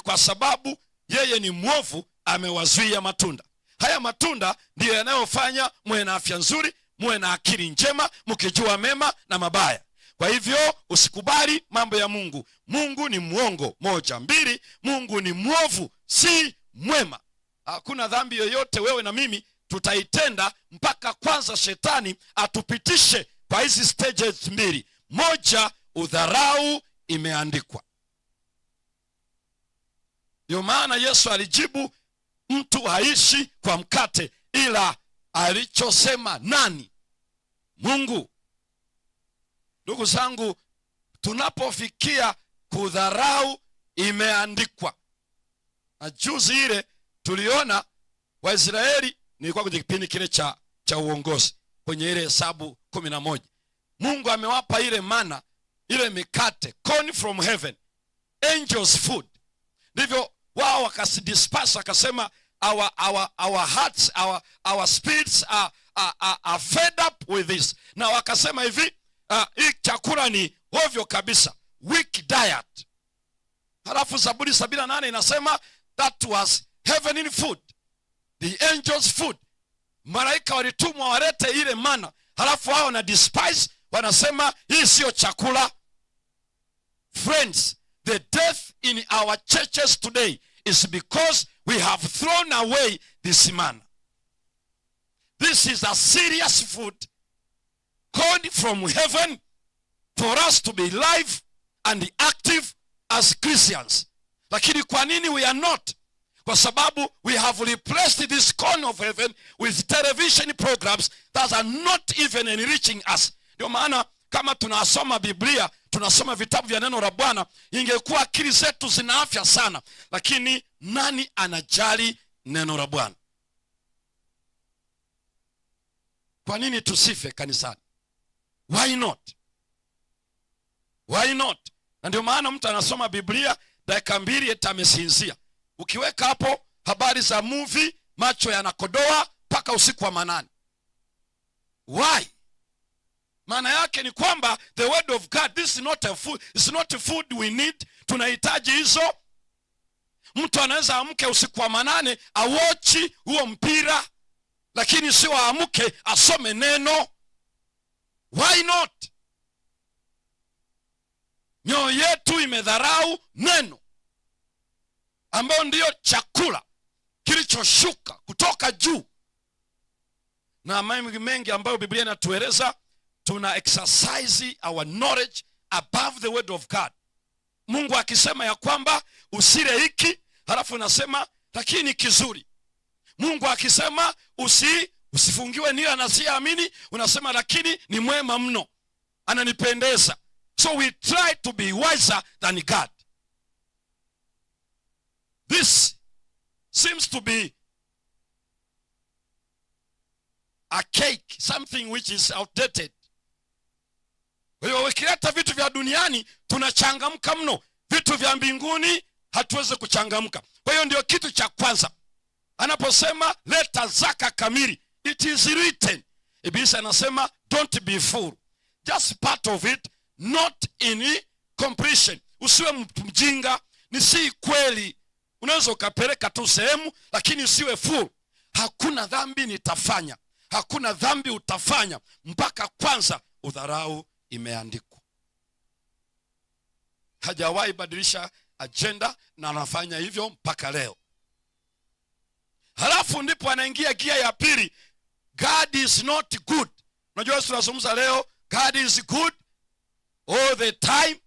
kwa sababu yeye ni mwovu, amewazuia matunda. haya matunda ndiyo yanayofanya muwe na afya nzuri, muwe na akili njema, mkijua mema na mabaya. Kwa hivyo usikubali mambo ya Mungu. Mungu ni mwongo, 1. 2, Mungu ni mwovu, si mwema. Hakuna dhambi yoyote wewe na mimi tutaitenda mpaka kwanza shetani atupitishe kwa hizi stages mbili. 1, udharau imeandikwa. Ndio maana Yesu alijibu, mtu haishi kwa mkate ila alichosema nani? Mungu. Ndugu zangu, tunapofikia kudharau imeandikwa. Na juzi ile tuliona Waisraeli, nilikuwa kwenye kipindi kile cha uongozi kwenye ile Hesabu 11. Mungu amewapa ile mana, ile mikate, corn from heaven, angels food. Ndivyo wao wakasidisperse, wakasema our hearts, our spirits are fed up with this. Na wakasema hivi, hii chakula ni ovyo kabisa, weak diet. Halafu Zaburi 78 inasema that was heavenly food, the angels food. Malaika walitumwa walete ile mana, halafu wao na despise, wanasema hii sio chakula. Friends, the death in our churches today is because we have thrown away this manna. This is a serious food called from heaven for us to be live and active as Christians. Lakini kwa nini we are not? Kwa sababu we have replaced this corn of heaven with television programs that are not even enriching us. Ndio maana kama tunasoma Biblia, tunasoma vitabu vya neno la Bwana, ingekuwa akili zetu zina afya sana. Lakini nani anajali neno la Bwana? Kwa nini tusife kanisani? Why not? Why not? Na ndio maana mtu anasoma Biblia dakika 2 eti amesinzia. Ukiweka hapo habari za movie, macho yanakodoa mpaka usiku wa manane. Why? Maana yake ni kwamba the word of God, this is not a food, it's not a food we need. Tunahitaji hizo. Mtu anaweza amke usiku wa manane awochi huo mpira, lakini sio aamke asome neno. Why not? Mioyo yetu imedharau neno, ambao ndio chakula kilichoshuka kutoka juu. Na mambo mengi ambayo Biblia inatueleza, tuna exercise our knowledge above the word of God. Mungu akisema ya kwamba usile hiki, halafu unasema lakini kizuri. Mungu akisema usifungiwe nila na siamini, unasema lakini ni mwema mno, ananipendeza. So we try to be wiser than God. This seems to be a cake, something which is outdated. Kwa hiyo ukileta vitu vya duniani tunachangamka mno, vitu vya mbinguni hatuwezi kuchangamka. Kwa hiyo ndio kitu cha kwanza anaposema leta zaka kamili, it is written. Ibilisi anasema don't be full, just part of it, not in completion. Usiwe mjinga, ni si kweli. Unaweza ukapeleka tu sehemu lakini usiwe full. Hakuna dhambi nitafanya, hakuna dhambi utafanya mpaka kwanza udharau imeandikwa. Hajawahi badilisha agenda na anafanya hivyo mpaka leo. Halafu ndipo anaingia gia ya pili, God is not good. Unajua tunazungumza leo God is good all the time.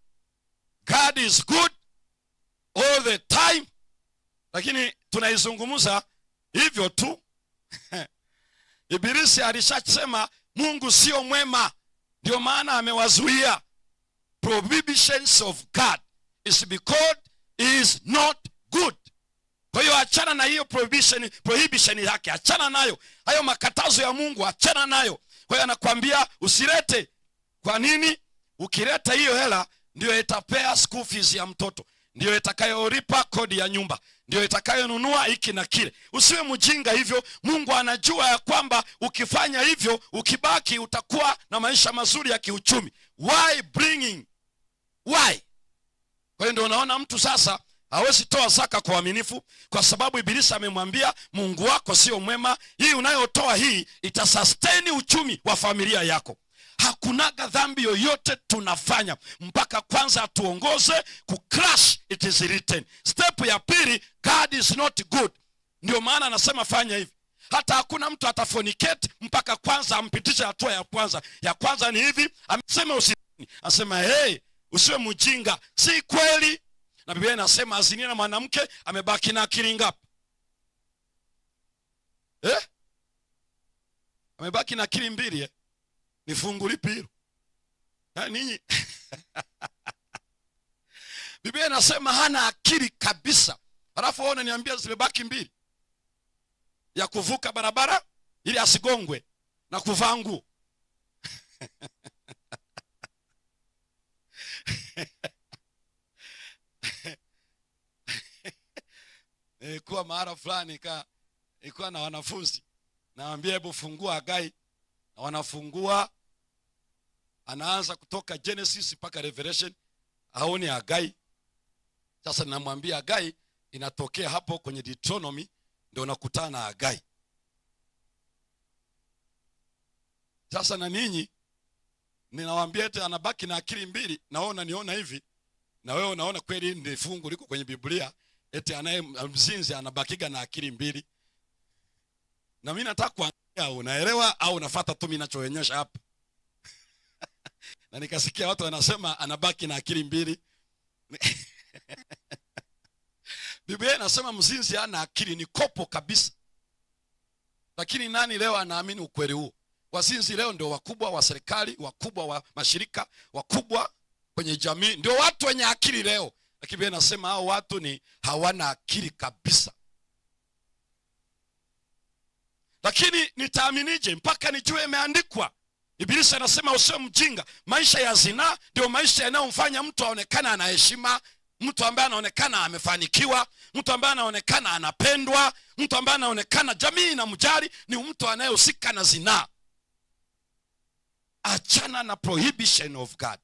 God is good all the time. Lakini tunaizungumza hivyo tu. Ibilisi alishasema Mungu sio mwema, ndio maana amewazuia. Prohibitions of God is because he is not good. Kwa hiyo achana na hiyo prohibition yake, achana nayo. Hayo makatazo ya Mungu achana nayo. Kwa hiyo anakuambia usilete. Kwa nini? Ukileta hiyo hela ndio itapea school fees ya mtoto, ndio itakayolipa kodi ya nyumba, ndio itakayonunua hiki na kile. Usiwe mjinga hivyo. Mungu anajua ya kwamba ukifanya hivyo, ukibaki utakuwa na maisha mazuri ya kiuchumi. Why bringing? Why? Kwa hiyo ndio unaona mtu sasa hawezi toa zaka kwa uaminifu, kwa sababu ibilisi amemwambia Mungu wako sio mwema. Hii unayotoa hii itasustain uchumi wa familia yako. Hakunaga dhambi yoyote tunafanya mpaka kwanza tuongoze ku crash it is written. Step ya pili, God is not good. Ndio maana anasema fanya hivi. Hata hakuna mtu atafornicate mpaka kwanza ampitisha hatua ya kwanza. Ya kwanza ni hivi, amesema usizini. Anasema usiwe mjinga. Si kweli. Na Biblia inasema azinie na mwanamke amebaki na akili ngapi? Amebaki na akili mbili. Ni fungu lipi hilo? Ninyi Biblia inasema hana akili kabisa. Halafu wao wananiambia zimebaki mbili. Ya kuvuka barabara ili asigongwe na kuvaa nguo. Kuwa mahara fulani ilikuwa na wanafunzi. Naambia hebu fungua Hagai. Na wanafungua, anaanza kutoka Genesis mpaka Revelation, haoni Hagai. Sasa ninamwambia Hagai inatokea hapo kwenye Deuteronomy, ndio unakutana na Hagai. Sasa na ninyi ninawaambia eti anabaki na akili mbili, na wewe unaniona hivi, na wewe unaona kweli ni fungu liko kwenye Biblia eti anaye mzinzi anabakiga na akili mbili. Na mimi nataka kuangalia unaelewa au unafuata tu mimi ninachoonyesha hapa. Na nikasikia watu wanasema anabaki na akili mbili. Biblia inasema mzinzi hana akili, ni kopo kabisa. Lakini nani leo anaamini ukweli huo? Wazinzi leo ndio wakubwa wa serikali, wakubwa wa mashirika, wakubwa kwenye jamii, ndio watu wenye akili leo. Lakini Biblia inasema hao watu ni hawana akili kabisa. Lakini nitaaminije mpaka nijue imeandikwa? Ibilisi anasema usiwe mjinga. Maisha ya zinaa ndio maisha yanayomfanya mtu aonekane ana heshima, mtu ambaye anaonekana amefanikiwa, mtu ambaye anaonekana anapendwa, mtu ambaye anaonekana jamii inamjali, ni mtu anayehusika na zinaa. Achana na prohibition of God.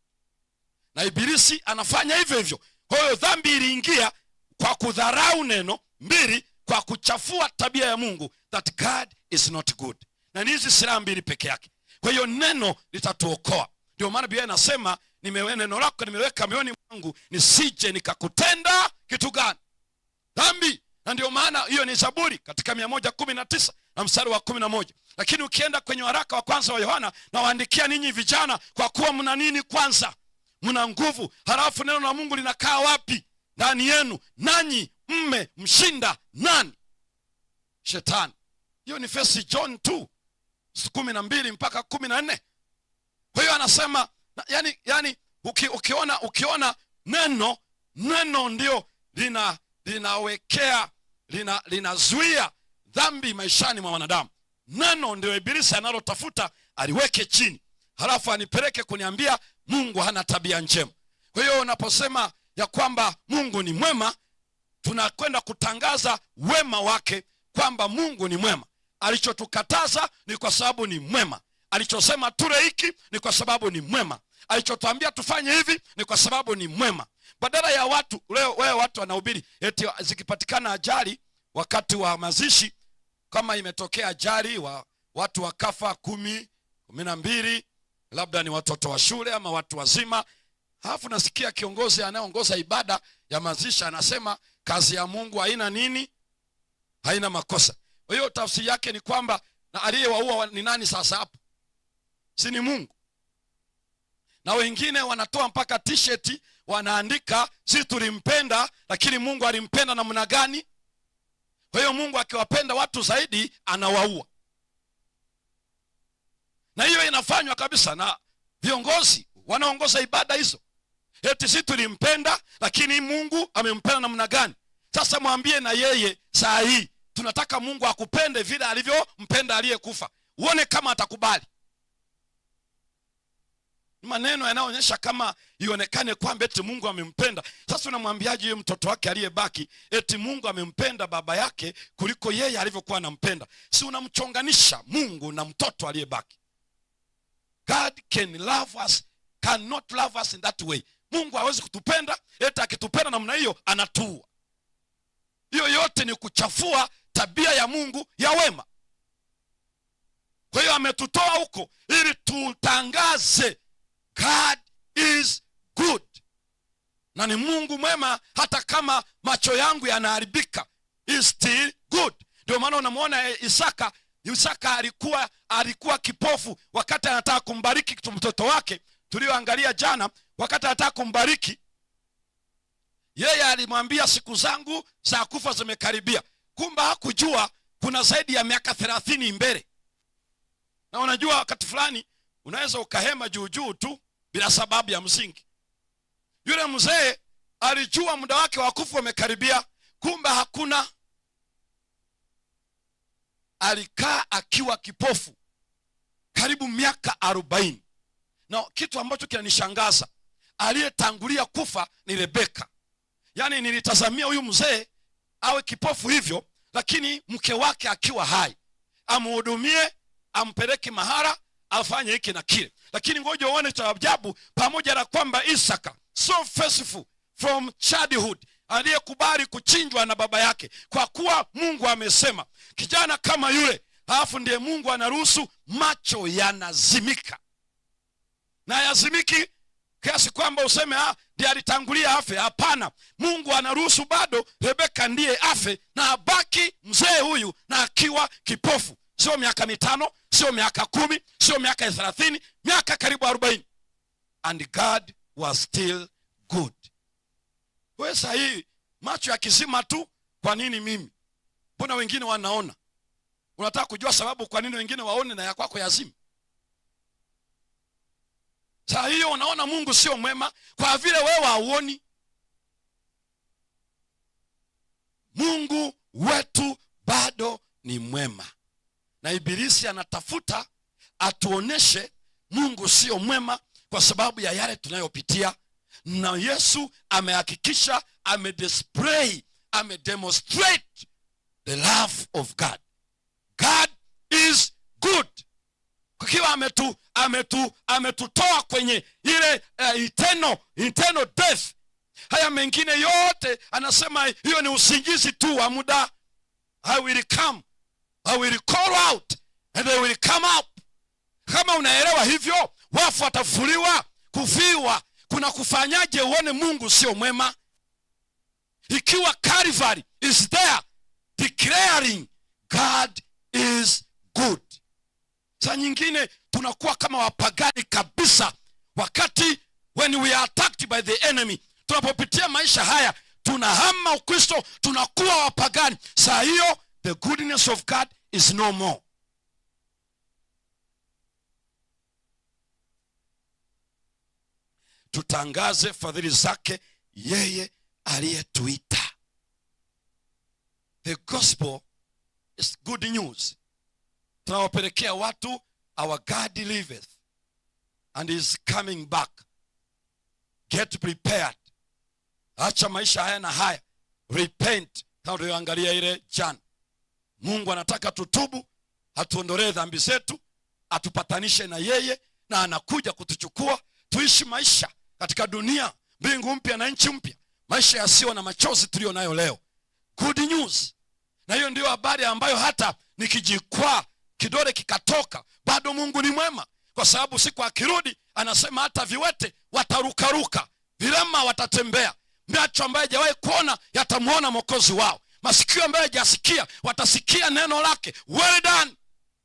Na ibilisi anafanya hivyo hivyo. Kwa hiyo dhambi iliingia kwa kudharau neno, mbili kwa kuchafua tabia ya Mungu, that God is not good. Na hizi silaha mbili peke yake. Kwa hiyo neno litatuokoa. Ndio maana Biblia inasema neno lako nimeweka moyoni mwangu nisije nikakutenda kitu gani? Dhambi. Na ndio maana hiyo ni Zaburi katika 119 na mstari wa 11. Lakini ukienda kwenye waraka wa kwanza wa Yohana, na waandikia ninyi vijana kwa kuwa mna nini kwanza? Mna nguvu. Halafu neno la Mungu linakaa wapi? Ndani yenu. Nanyi mshinda nani? Shetani. Hiyo ni 1 John 2:12 mpaka 14. Kwa hiyo anasema yani ukiona neno ndio linawekea linazuia dhambi maishani mwa wanadamu. Neno ndio ibilisi analotafuta aliweke chini, halafu anipeleke kuniambia Mungu hana tabia njema. Kwa hiyo unaposema ya kwamba Mungu ni mwema, tunakwenda kutangaza wema wake, kwamba Mungu ni mwema. Alichotukataza ni kwa sababu ni mwema. Alichosema tule hiki ni kwa sababu ni mwema. Alichotuambia tufanye hivi ni kwa sababu ni mwema. Badala ya watu leo, watu wanahubiri eti zikipatikana ajali wakati wa mazishi, kama imetokea ajali watu wakafa 10, 12, labda ni watoto wa shule ama watu wazima, halafu nasikia kiongozi anayeongoza ibada ya mazishi anasema kazi ya Mungu haina nini? Haina makosa. Kwa hiyo tafsiri yake ni kwamba na aliyewaua ni nani sasa hapo? Si ni Mungu? Na wengine wanatoa mpaka t-shirt wanaandika si tulimpenda, lakini Mungu alimpenda namna gani? Kwa hiyo Mungu akiwapenda watu zaidi anawaua. Na hiyo inafanywa kabisa na viongozi wanaongoza ibada hizo. Eti si tulimpenda, lakini Mungu amempenda namna gani? Sasa mwambie na yeye saa hii tunataka Mungu akupende vile alivyompenda aliyekufa. Uone kama atakubali. Maneno yanaonyesha kama ionekane kwamba eti Mungu amempenda. Sasa unamwambiaje yeye mtoto wake aliyebaki eti Mungu amempenda baba yake kuliko yeye alivyokuwa anampenda? Si unamchonganisha Mungu na mtoto aliyebaki. God cannot love us in that way. Mungu hawezi kutupenda eti akitupenda namna hiyo anatuua. kuchafua tabia ya Mungu ya wema. Kwa hiyo ametutoa huko ili tutangaze God is good, na ni Mungu mwema. Hata kama macho yangu yanaharibika, is still good. Ndio maana unamwona Isaka alikuwa kipofu wakati anataka kumbariki mtoto wake tulioangalia jana. Wakati anataka kumbariki, yeye alimwambia siku zangu za kufa zimekaribia. Kumbe hakujua kuna zaidi ya miaka 30 mbele. Na unajua wakati fulani unaweza ukahema juu tu bila sababu ya msingi. Yule mzee alijua muda wake wa kufa umekaribia, kumbe hakuna. Alikaa akiwa kipofu karibu miaka 40. Na kitu ambacho kinanishangaza, aliyetangulia kufa ni Rebeka. Yaani nilitazamia huyu mzee awe kipofu hivyo, lakini mke wake akiwa hai, amhudumie, ampeleke mahara, afanye hiki na kile. Lakini ngoja uone cha ajabu, pamoja na kwamba Isaka so faithful from childhood, aliyekubali kuchinjwa na baba yake kwa kuwa Mungu amesema, kijana kama yule, halafu ndiye Mungu anaruhusu macho yanazimika. Na yazimiki kiasi kwamba useme ndiye alitangulia afe. Hapana, Mungu anaruhusu bado Rebeka ndiye afe na abaki mzee huyu na akiwa kipofu. Sio miaka 5, sio miaka 10, sio miaka 30, miaka karibu 40. And God was still good. Wewe sasa hii macho yakizima tu, kwa nini mimi? Mbona wengine wanaona? Unataka kujua sababu kwa nini wengine waone na ya kwako yazima? Saa hiyo unaona Mungu sio mwema kwa vile wewe hauoni. Mungu wetu bado ni mwema. Na ibilisi anatafuta atuoneshe Mungu sio mwema kwa sababu ya yale tunayopitia. Na Yesu amehakikisha, amedemonstrate the love of God. God is good. Kwa kiwa ametutoa kwenye ile eternal death. Haya mengine yote anasema hiyo ni usingizi tu wa muda. I will call out and they will come up. Kama unaelewa hivyo, wafu watafufuliwa. Kufiwa kuna kufanyaje uone Mungu sio mwema? Ikiwa Calvary is there declaring God is good. Saa nyingine tunakuwa kama wapagani kabisa, wakati when we are attacked by the enemy. Tunapopitia maisha haya tunahama Ukristo, tunakuwa wapagani. Saa hiyo the goodness of God is no more. Tutangaze fadhili zake yeye aliyetuita. The gospel is good news. Tunawapelekea watu, our God liveth and is coming back. Get prepared. Acha maisha haya na haya. Repent. Kama tulioangalia ile jana. Mungu anataka tutubu, atuondolee dhambi zetu, atupatanishe na yeye, na anakuja kutuchukua tuishi maisha katika dunia, mbingu mpya na nchi mpya, maisha yasiyo na machozi tulio nayo leo. Good news. Na hiyo ndio habari ambayo hata nikijikwaa kidole kikatoka, bado Mungu ni mwema, kwa sababu siku akirudi anasema hata viwete watarukaruka, vilema watatembea, macho ambayo hajawahi kuona yatamuona Mwokozi wao, masikio ambayo hajasikia watasikia neno lake. Well done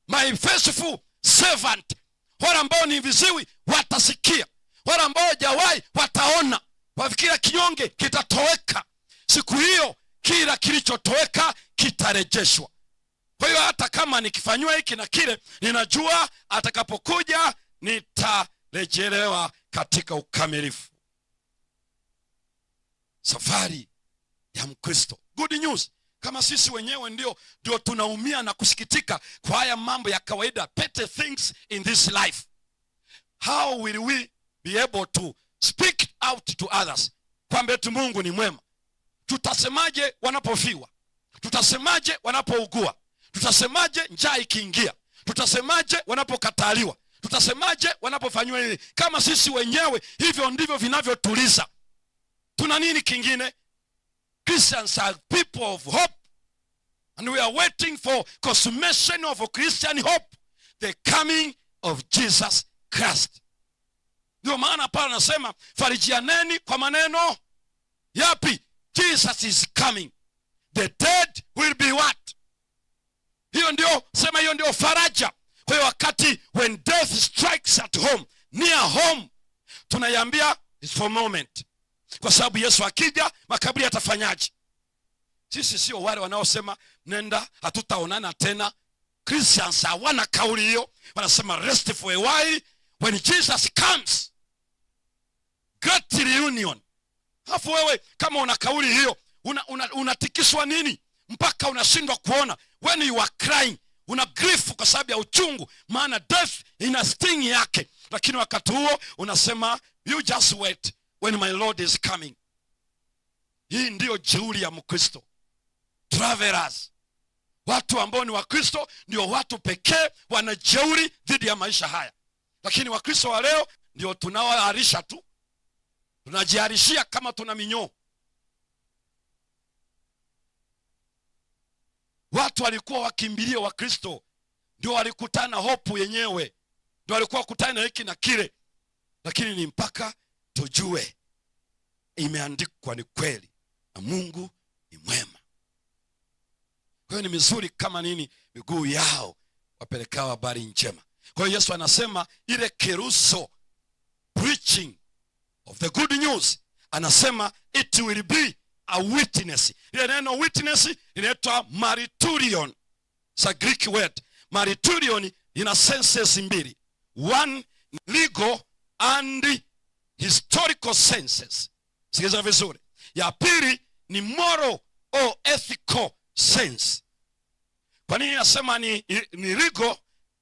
my faithful servant. Wale ambao ni viziwi watasikia, wale ambao hajawahi wataona. Wafikira kinyonge kitatoweka. Siku hiyo kila kilichotoweka kitarejeshwa. Kwa hiyo hata kama nikifanywa hiki na kile, ninajua atakapokuja nitarejelewa katika ukamilifu. Safari ya Mkristo. Good news. Kama sisi wenyewe ndio tunaumia na kusikitika kwa haya mambo ya kawaida, petty things in this life, how will we be able to speak out to others kwamba eti Mungu ni mwema? Tutasemaje wanapofiwa? Tutasemaje wanapougua? Tutasemaje njaa ikiingia? Tutasemaje wanapokataliwa? Tutasemaje wanapofanywa nini? Kama sisi wenyewe hivyo ndivyo vinavyotuliza, tuna nini kingine? Christians are people of hope. And we are waiting for consummation of a Christian hope, the coming of Jesus Christ. Ndio maana Paulo anasema farijianeni kwa maneno yapi? Jesus is coming. The dead will be what? Hiyo ndio faraja. Kwa hiyo wakati when death strikes at home, near home, tunaiambia it's for a moment. Kwa sababu Yesu akija makaburi yatafanyaje? Sisi sio wale wanaosema nenda hatutaonana tena. Christians hawana kauli hiyo. Wanasema rest for a while, when Jesus comes, great reunion. Hafu wewe kama una kauli hiyo, unatikiswa nini mpaka unashindwa kuona? When you are crying, una grief kwa sababu ya uchungu, maana death ina sting yake. Lakini wakati huo unasema you just wait when my Lord is coming. Hii ndio jeuri ya Mkristo. Travelers, watu ambao ni Wakristo ndio watu pekee wana jeuri dhidi ya maisha haya. Lakini Wakristo wa leo ndio tunaoarisha tu, tunajiarishia kama tuna minyoo. Watu walikuwa wakimbilia Wakristo, ndio walikutana hope yenyewe, ndio walikuwa wakutana na hiki na kile. Lakini ni mpaka tujue imeandikwa ni kweli na Mungu ni mwema. Kwa hiyo ni mizuri kama nini miguu yao wapelekao habari njema. Kwa hiyo Yesu anasema ile keruso, preaching of the good news, anasema it will be a witness. Ile neno witness inaitwa martyrion. It's a Greek word. Martyrion ina senses mbili. One, legal and historical senses. Sikiliza vizuri. Ya pili ni moral or ethical sense. Kwa nini nasema ni legal?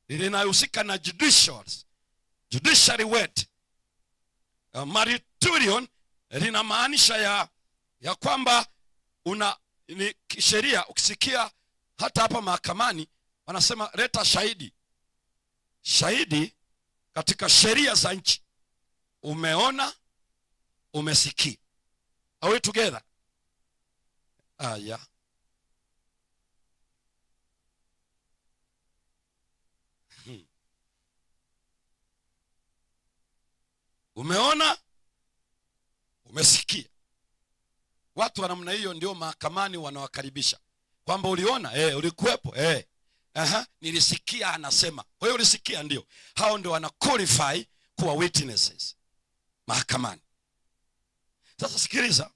Linahusika na judiciary word. Martyrion linamaanisha ya kwamba ni sheria. Ukisikia hata hapa mahakamani wanasema leta shahidi. Shahidi katika sheria za nchi, umeona, umesikia. Are we together? Yeah. Umeona, umesikia. Watu wa namna hiyo ndio mahakamani wanawakaribisha. Kwamba uliona, ulikuwepo, nilisikia anasema. Kwa hiyo ulisikia ndio. Hao ndio wana qualify kuwa witnesses mahakamani. Sasa sikiliza.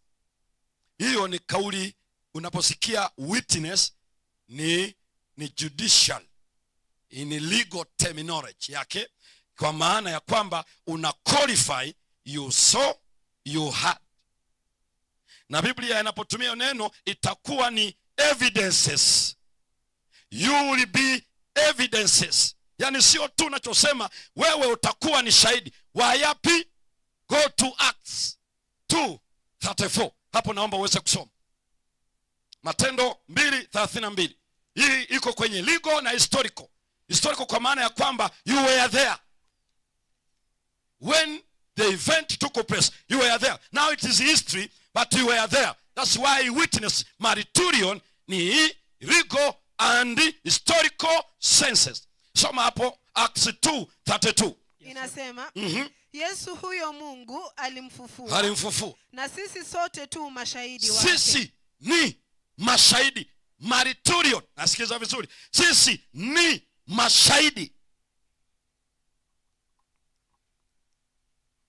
Hiyo ni kauli. Unaposikia witness ni judicial in legal terminology yake, kwa maana ya kwamba una qualify you saw, you heard. Na Biblia inapotumia neno itakuwa ni evidences. You will be evidences. Yani sio tu unachosema, wewe utakuwa ni shahidi. Wayapi? Go to Acts 2:34. Hapo naomba uweze kusoma. Matendo 2:32. Hii iko kwenye legal na historical. Historical kwa maana ya kwamba you were there when the event took place. You were there. Now it is history, but you were there. That's why witness martyrion ni legal and historical senses. Soma hapo Acts 2:32. Inasema Yesu huyo Mungu alimfufua. Na sisi sote tu mashahidi wake. Sisi ni mashahidi. Martyrion. Nasikiza vizuri. Sisi ni mashahidi.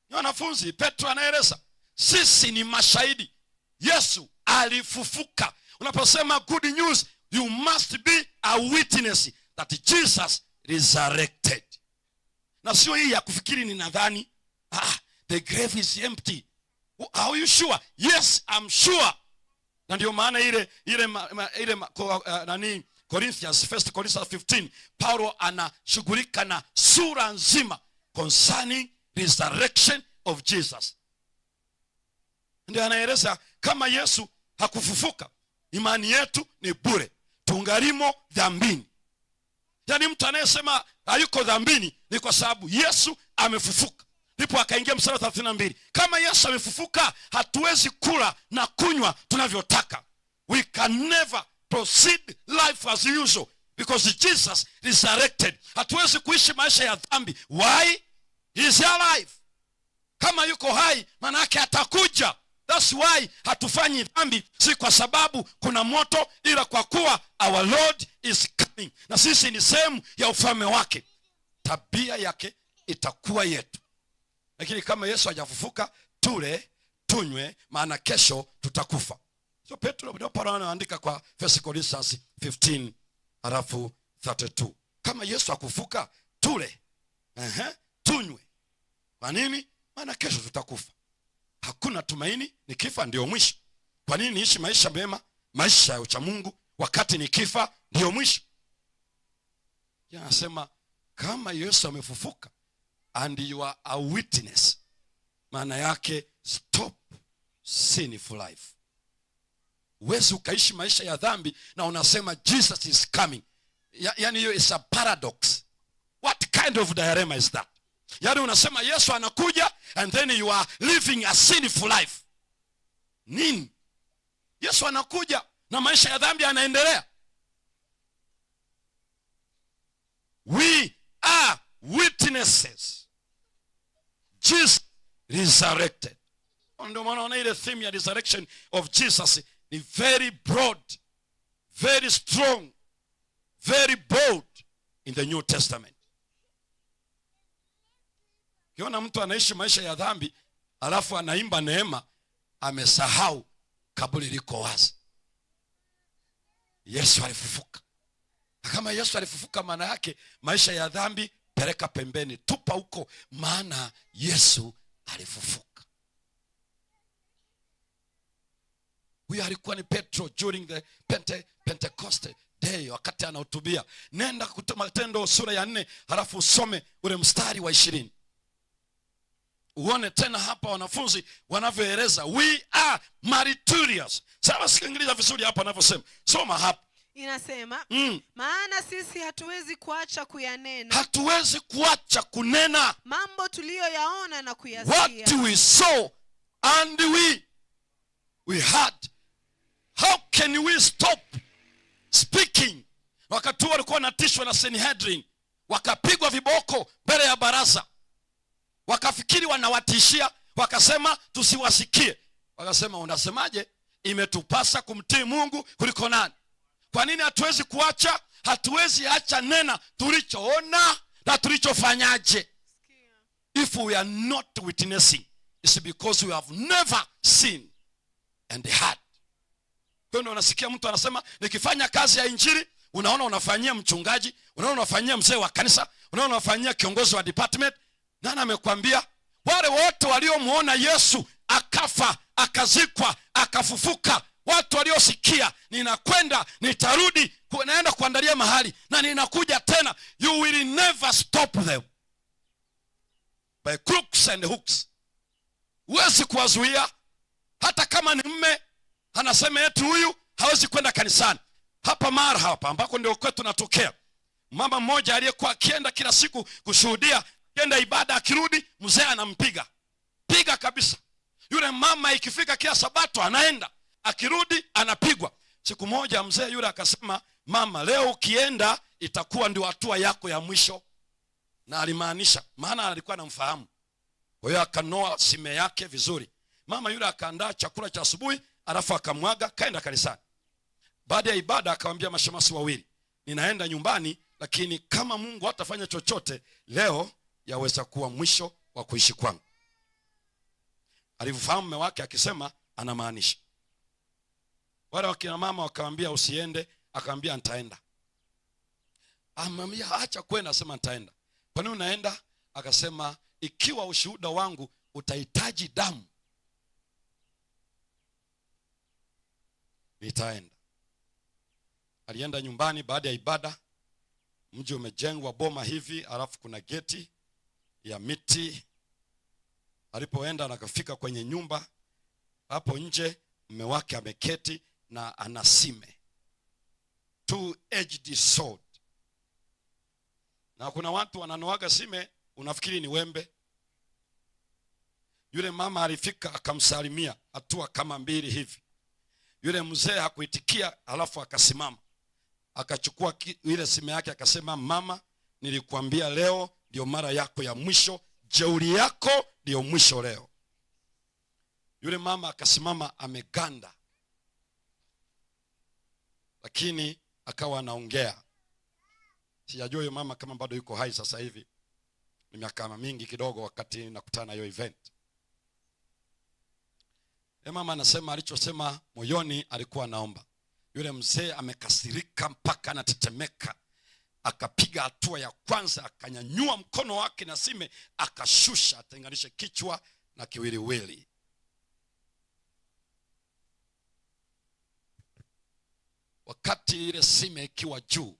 Wanafunzi, Petro anaeleza sisi ni mashahidi. Yesu alifufuka. Unaposema good news, you must be a witness that Jesus resurrected. Na sio hii ya kufikiri ni nadhani, the grave is empty. Are you sure? Yes, I'm sure. Na ndio maana ile Corinthians, 1 Corinthians 15, Paulo anashughulika na sura nzima concerning resurrection of Jesus. Ndio anaeleza kama Yesu hakufufuka, imani yetu ni bure, tungalimo dhambini. Yani mtu anayesema hayuko dhambini ni kwa sababu Yesu amefufuka. Ndipo akaingia mstari 32. Kama Yesu amefufuka, hatuwezi kula na kunywa tunavyotaka. We can never proceed life as usual because Jesus resurrected. Hatuwezi kuishi maisha ya dhambi. Why? He is alive. Kama yuko hai, maana yake atakuja. That's why hatufanyi dhambi, si kwa sababu kuna moto, ila kwa kuwa our Lord is coming, na sisi ni sehemu ya ufalme wake. Tabia yake itakuwa yetu. Lakini kama Yesu hajafufuka, tule tunywe, maana kesho tutakufa. So Petro ndio Paulo anaandika kwa 1 Corinthians 15 halafu 32. Kama Yesu hakufuka, tule tunywe. Kwa nini? Maana kesho tutakufa. Hakuna tumaini, nikifa ndio mwisho. Kwa nini niishi maisha mema, maisha ya uchamungu, wakati nikifa ndio mwisho? Yanasema kama Yesu amefufuka and you are a witness, maana yake stop sinful life. Huwezi ukaishi maisha ya dhambi na unasema Jesus is coming. Yani hiyo is a paradox. What kind of dilemma is that? Yani unasema Yesu anakuja and then you are living a sinful life. Nini? Yesu anakuja na maisha ya dhambi yanaendelea. We are witnesses. Jesus resurrected. Ndio maana ile theme ya resurrection of Jesus ni very broad, very strong, very bold in the New Testament. Kiona mtu anaishi maisha ya dhambi alafu anaimba neema, amesahau kaburi liko wazi. Yesu alifufuka. Kama Yesu alifufuka, maana yake maisha ya dhambi peleka pembeni, tupa huko, maana Yesu alifufuka. Huyu alikuwa ni Petro during the Pentecost day, wakati anahutubia. Nenda Matendo sura ya 4 halafu usome ule mstari wa 20. Uone tena hapa wanafunzi wanavyoeleza we are martyrs. Sasa sikiliza vizuri hapa anavyosema. Soma hapa. Inasema maana sisi hatuwezi kuacha kuyanena. Hatuwezi kuacha kunena mambo tuliyoyaona na kuyasikia. What we saw and we heard. How can we stop speaking? Wakati walikuwa natishwa na Sanhedrin, wakapigwa viboko mbele ya baraza. Wakafikiri wanawatishia, wakasema tusiwasikie. Wakasema unasemaje? Imetupasa kumtii Mungu kuliko nani? Kwa nini hatuwezi kuacha? Hatuwezi acha nena tulichoona na tulichofanyaje. If we are not witnessing, it's because we have never seen and heard. Kwa hiyo unasikia mtu anasema nikifanya kazi ya injili, unaona unafanyia mchungaji, unaona unafanyia mzee wa kanisa, unaona unafanyia kiongozi wa department. Nani amekwambia? Wale wote waliomuona Yesu akafa, akazikwa, akafufuka, watu waliosikia ninakwenda, nitarudi, naenda kuandalia mahali na ninakuja tena, you will never stop them by crooks and hooks. Huwezi kuwazuia. Hata kama ni mme anasema eti huyu hawezi kwenda kanisani. Hapa Mara hapa ambako ndio kwetu natokea, mama mmoja aliyekuwa akienda kila siku kushuhudia, akienda ibada, akirudi mzee anampiga piga kabisa. Yule mama ikifika kila Sabato anaenda, akirudi anapigwa. Siku moja mzee yule akasema, mama, leo ukienda itakuwa ndio hatua yako ya mwisho. Na alimaanisha, maana alikuwa anamfahamu. Kwa hiyo akanoa sime yake vizuri. Mama yule akaandaa chakula cha asubuhi, alafu akamwaga, kaenda kanisani. Baada ya ibada akamwambia mashemasi wawili, ninaenda nyumbani, lakini kama Mungu hatafanya chochote leo, yaweza kuwa mwisho wa kuishi kwangu. Alifahamu mume wake akisema anamaanisha. Wale wakina mama wakamwambia usiende, akamwambia nitaenda. Amwambia acha kwenda, asema nitaenda. Kwa nini unaenda? Akasema ikiwa ushuhuda wangu utahitaji damu, nitaenda. Alienda nyumbani baada ya ibada. Mji umejengwa boma hivi, alafu kuna geti ya miti. Alipoenda na akafika kwenye nyumba, hapo nje mume wake ameketi na anasime, two-edged sword. Na kuna watu wananoaga sime, unafikiri ni wembe. Yule mama alifika akamsalimia hatua kama mbili hivi. Yule mzee hakuitikia, alafu akasimama akachukua ile simu yake akasema, mama, nilikuambia leo ndio mara yako ya mwisho, jeuri yako ndio mwisho leo. Yule mama akasimama ameganda, lakini akawa anaongea. Sijajua yule mama kama bado yuko hai sasa hivi, ni miaka mingi kidogo wakati nakutana hiyo event. Mama anasema alichosema moyoni alikuwa anaomba. Yule mzee amekasirika mpaka anatetemeka, akapiga hatua ya kwanza, akanyanyua mkono wake na sime akashusha atenganishe kichwa na kiwiliwili. Wakati ile sime ikiwa juu,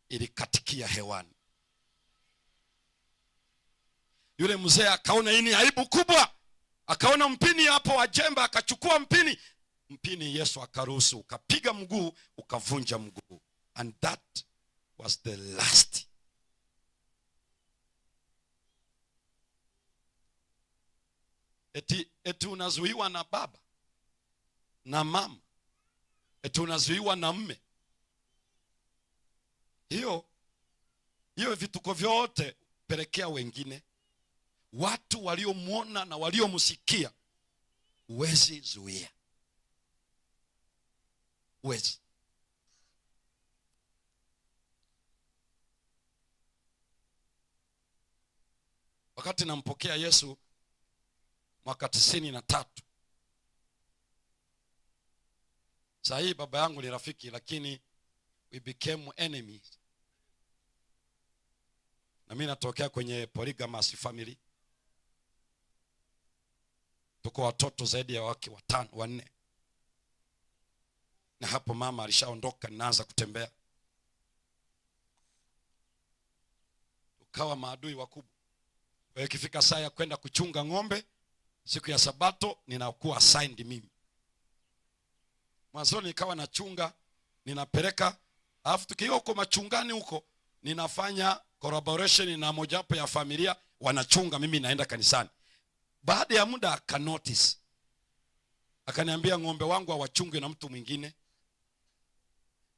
ilikatikia hewani. Yule mzee akaona hii ni aibu kubwa, akaona mpini hapo wa jembe, akachukua mpini. Yesu akaruhusu ukapiga mguu, ukavunja mguu. And that was the last. Eti unazuiwa na baba na mama, eti unazuiwa na mme. Hiyo vituko vyote pelekea wengine. Watu waliomuona na waliomsikia huwezi zuia, huwezi. Wakati nampokea Yesu mwaka 93, saa hii baba yangu ni rafiki, lakini we became enemies. Na mimi natokea kwenye polygamous family. Tuko watoto zaidi ya wake 5 4. Na hapo mama alishaondoka, ninaanza kutembea. Tukawa maadui wakubwa. Kwa hiyo ikifika saa ya kwenda kuchunga ng'ombe siku ya Sabato, ninakuwa assigned mimi. Mwanzo nikawa nachunga, ninapeleka, alafu tukiwa huko machungani huko ninafanya collaboration na mojawapo ya familia wanachunga, mimi naenda kanisani. Baada ya muda akanotice, akaniambia ng'ombe wangu hawachungwe na mtu mwingine.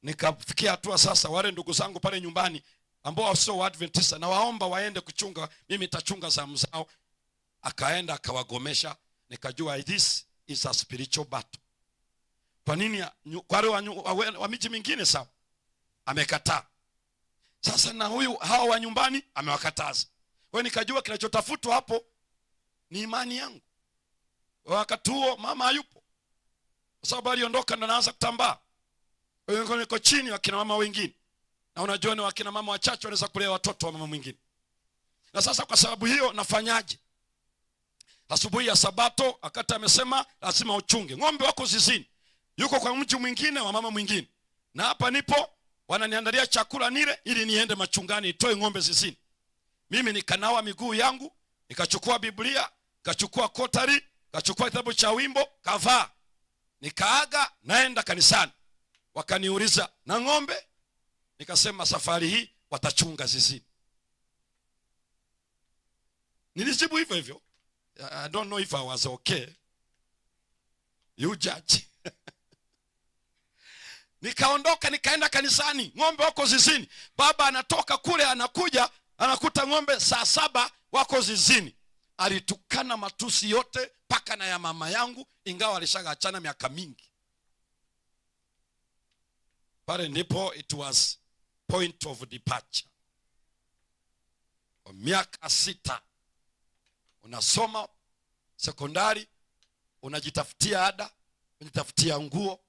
Nikafikia hatua sasa, wale ndugu zangu pale nyumbani ambao sio Waadventista, na waomba waende kuchunga, mimi nitachunga zamu zao. Akaenda akawagomesha. Nikajua this is a spiritual battle. Kwa nini kwa wa miji mingine sawa amekataa, sasa na hawa wa nyumbani amewakataza. Kwa hiyo nikajua kinachotafutwa hapo ni imani yangu. Wakati huo mama hayupo, kwa sababu aliondoka na naanza kutambaa. Kwa hiyo niko chini wa kina mama wengine, na unajua ni wakina mama wachache wanaweza kulea watoto wa mama mwingine. Na sasa kwa sababu hiyo nafanyaje? Asubuhi ya Sabato akata amesema lazima uchunge ng'ombe wako zizini, yuko kwa mji mwingine wa mama mwingine, na hapa nipo wananiandalia chakula nile ili niende machungani nitoe ng'ombe zizini. Mimi nikanawa miguu yangu, nikachukua Biblia, nikachukua kotari, nikachukua kitabu cha wimbo, kavaa, nikaaga naenda kanisani. Wakaniuliza na ng'ombe? Nikasema safari hii watachunga zizini. Nilijibu hivyo hivyo. I don't know if I was okay. You judge. Nikaondoka nikaenda kanisani, ng'ombe wako zizini. Baba anatoka kule anakuja, anakuta ng'ombe saa 7 wako zizini. Alitukana matusi yote paka na ya mama yangu, ingawa alishaachana miaka mingi. Pale ndipo it was point of departure. Kwa miaka 6 unasoma sekondari, unajitafutia ada, unajitafutia nguo,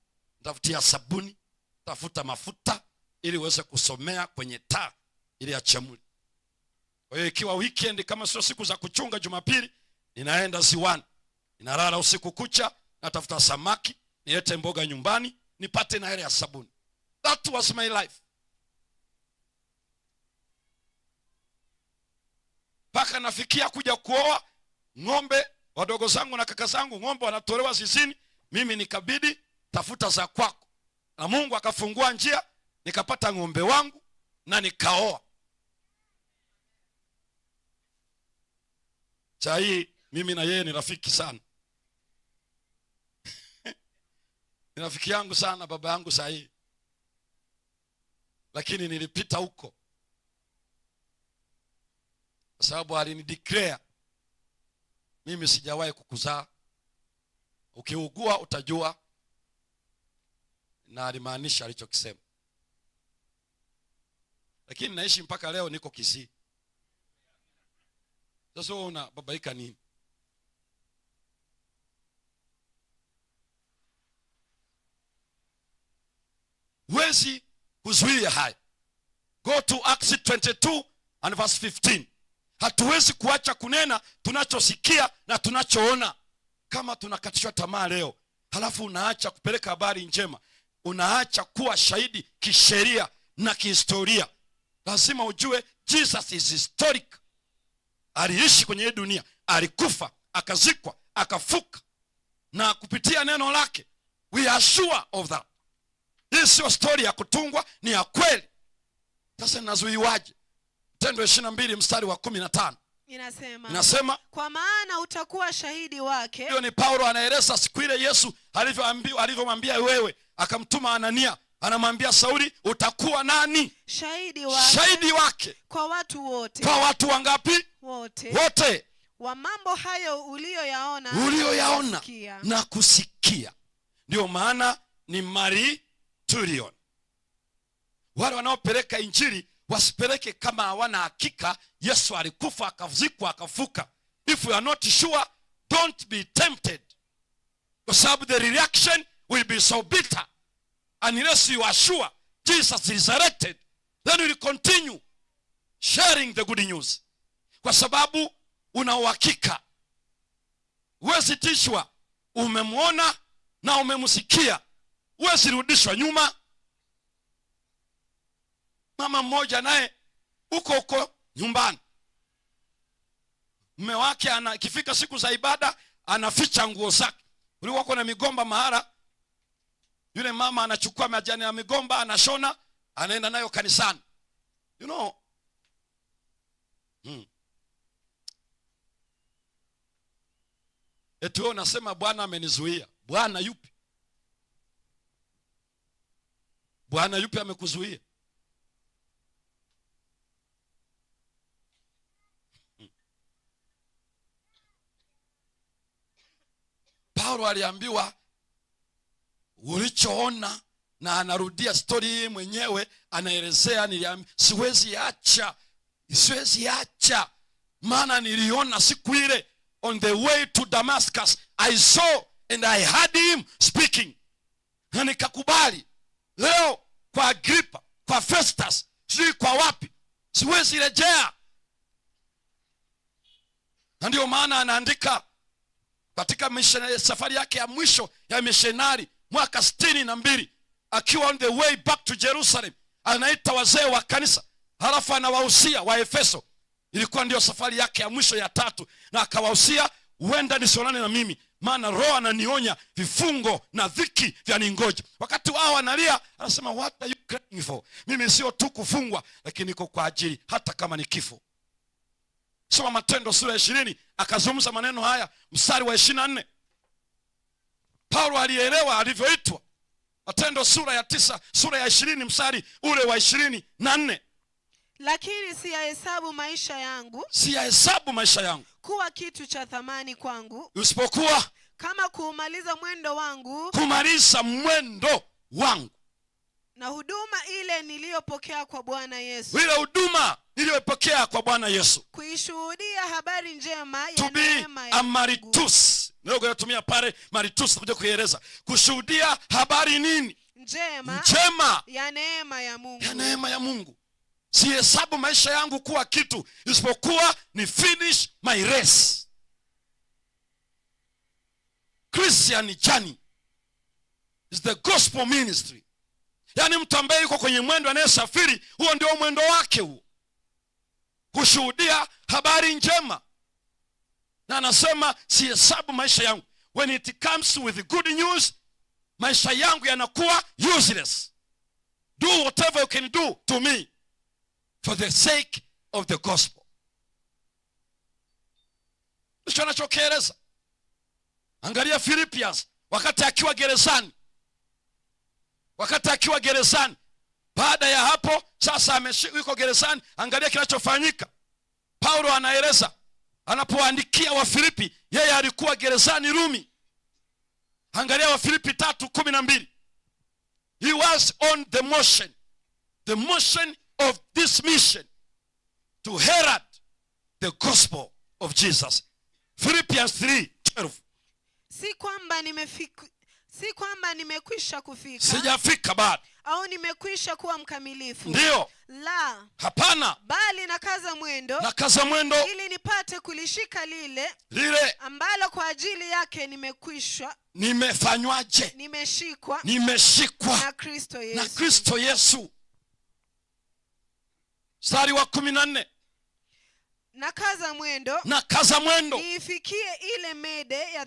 unatafutia sabuni, tafuta mafuta ili uweze kusomea kwenye taa ili achemuli. Kwa hiyo ikiwa weekend kama sio siku za kuchunga, Jumapili ninaenda ziwani, ninalala usiku kucha, natafuta samaki, nilete mboga nyumbani, nipate na hela ya sabuni. That was my life. Paka nafikia kuja kuoa, ng'ombe wadogo zangu na kaka zangu ng'ombe wanatolewa zizini, mimi nikabidi tafuta za kwako, na Mungu akafungua njia, nikapata ng'ombe wangu na nikaoa. Cha hii mimi na yeye ni rafiki sana. Ni rafiki yangu sana baba yangu sahihi, lakini nilipita huko kwa sababu alinideclare mimi sijawahi kukuzaa, ukiugua utajua, na alimaanisha alichokisema. Lakini naishi mpaka leo niko Kisii. Sasa una babaika nini? Huwezi kuzuia haya. Go to Acts 22 and verse 15. Hatuwezi kuacha kunena tunachosikia na tunachoona. Kama tunakatishwa tamaa leo, halafu unaacha kupeleka habari njema, unaacha kuwa shahidi kisheria na kihistoria. Lazima ujue Jesus is historic. Aliishi kwenye hii dunia, alikufa, akazikwa, akafuka, na kupitia neno lake we are sure of that. Hii sio story ya kutungwa, ni ya kweli. Sasa nazuiwaje? Tendo 22 mstari wa 15 inasema kwa maana utakuwa shahidi wake. Hiyo ni Paulo anaeleza siku ile Yesu alivyomwambia wewe, akamtuma Anania, anamwambia Sauli, utakuwa nani? Shahidi wake kwa watu wote. Kwa watu wangapi? Wote. Wa mambo hayo ulioyaona na kusikia. Ndio maana ni martyrion. Wale wanaopeleka injili wasipeleke kama hawana hakika Yesu alikufa, akazikwa, akafuka. If you are not sure, don't be tempted, kwa sababu the reaction will be so bitter. Unless you are sure Jesus is resurrected, then we'll continue sharing the good news, kwa sababu una uhakika. Huwezi tishwa, umemwona na umemsikia, huwezi rudishwa nyuma. Mama mmoja naye huko nyumbani, mume wake ikifika siku za ibada anaficha nguo zake. Ulikuwa na migomba mahara, yule mama anachukua majani ya migomba, anashona, anaenda nayo kanisani. You know, eti wewe unasema Bwana amenizuia. Bwana yupi? Bwana yupi amekuzuia? Paulo aliambiwa ulichoona, na anarudia story hii mwenyewe, anaelezea, siwezi acha, maana niliona siku ile on the way to Damascus, I saw and I heard him speaking, na nikakubali. Leo kwa Agrippa, kwa Festus, sijui kwa wapi, siwezi rejea. Na ndio maana anaandika katika safari yake ya mwisho ya missionary mwaka 62, akiwa on the way back to Jerusalem, anaita wazee wa kanisa, halafu anawahusia wa Efeso. Ilikuwa ndio safari yake ya mwisho ya 3, na akawahusia, huenda nisionane na mimi, maana Roho ananionya vifungo na dhiki vya ningoja. Wakati wao analia, anasema what are you crying for? Mimi sio tu kufungwa, lakini niko kwa ajili hata kama ni kifo. Soma Matendo sura ya 20, akazungumza maneno haya mstari wa 24. Paulo alielewa alivyoitwa. Matendo sura ya 9, sura ya 20 mstari ule wa 24. Lakini siyahesabu maisha yangu kuwa kitu cha thamani kwangu, usipokuwa kama kumaliza mwendo wangu na huduma ile niliyopokea kwa Bwana Yesu. Ile huduma niliyopokea kwa Bwana Yesu, kuishuhudia habari njema ya to be a maritus. Leo natumia pale maritus kuja kueleza kushuhudia habari nini? Njema ya neema ya Mungu. Ya neema ya Mungu. Sihesabu maisha yangu kuwa kitu, isipokuwa ni finish my race. Christian journey is the gospel ministry. Yani mtu ambaye yuko kwenye mwendo, anayesafiri, huo ndio mwendo wake huo, kushuhudia habari njema. Na anasema sihesabu maisha yangu, when it comes with good news, maisha yangu yanakuwa useless. Do whatever you can do to me for the sake of the gospel. Ndicho anachokieleza. Angalia Philippians, wakati akiwa gerezani, wakati akiwa gerezani. Baada ya hapo sasa yuko gerezani, angalia kinachofanyika. Paulo anaeleza anapoandikia Wafilipi, yeye alikuwa gerezani Rumi. Angalia Wafilipi 3:12. He was on the motion of this mission to herald the gospel of Jesus. Philippians 3:12. Si kwamba nimekwisha kufika, sijafika bado, au nimekwisha kuwa mkamilifu. Ndio. La, hapana, bali nakaza mwendo ili nipate kulishika lile ambalo kwa ajili yake nimefanywaje? Nimeshikwa na Kristo Yesu. Mstari wa 14. Nakaza mwendo niifikie ile mede ya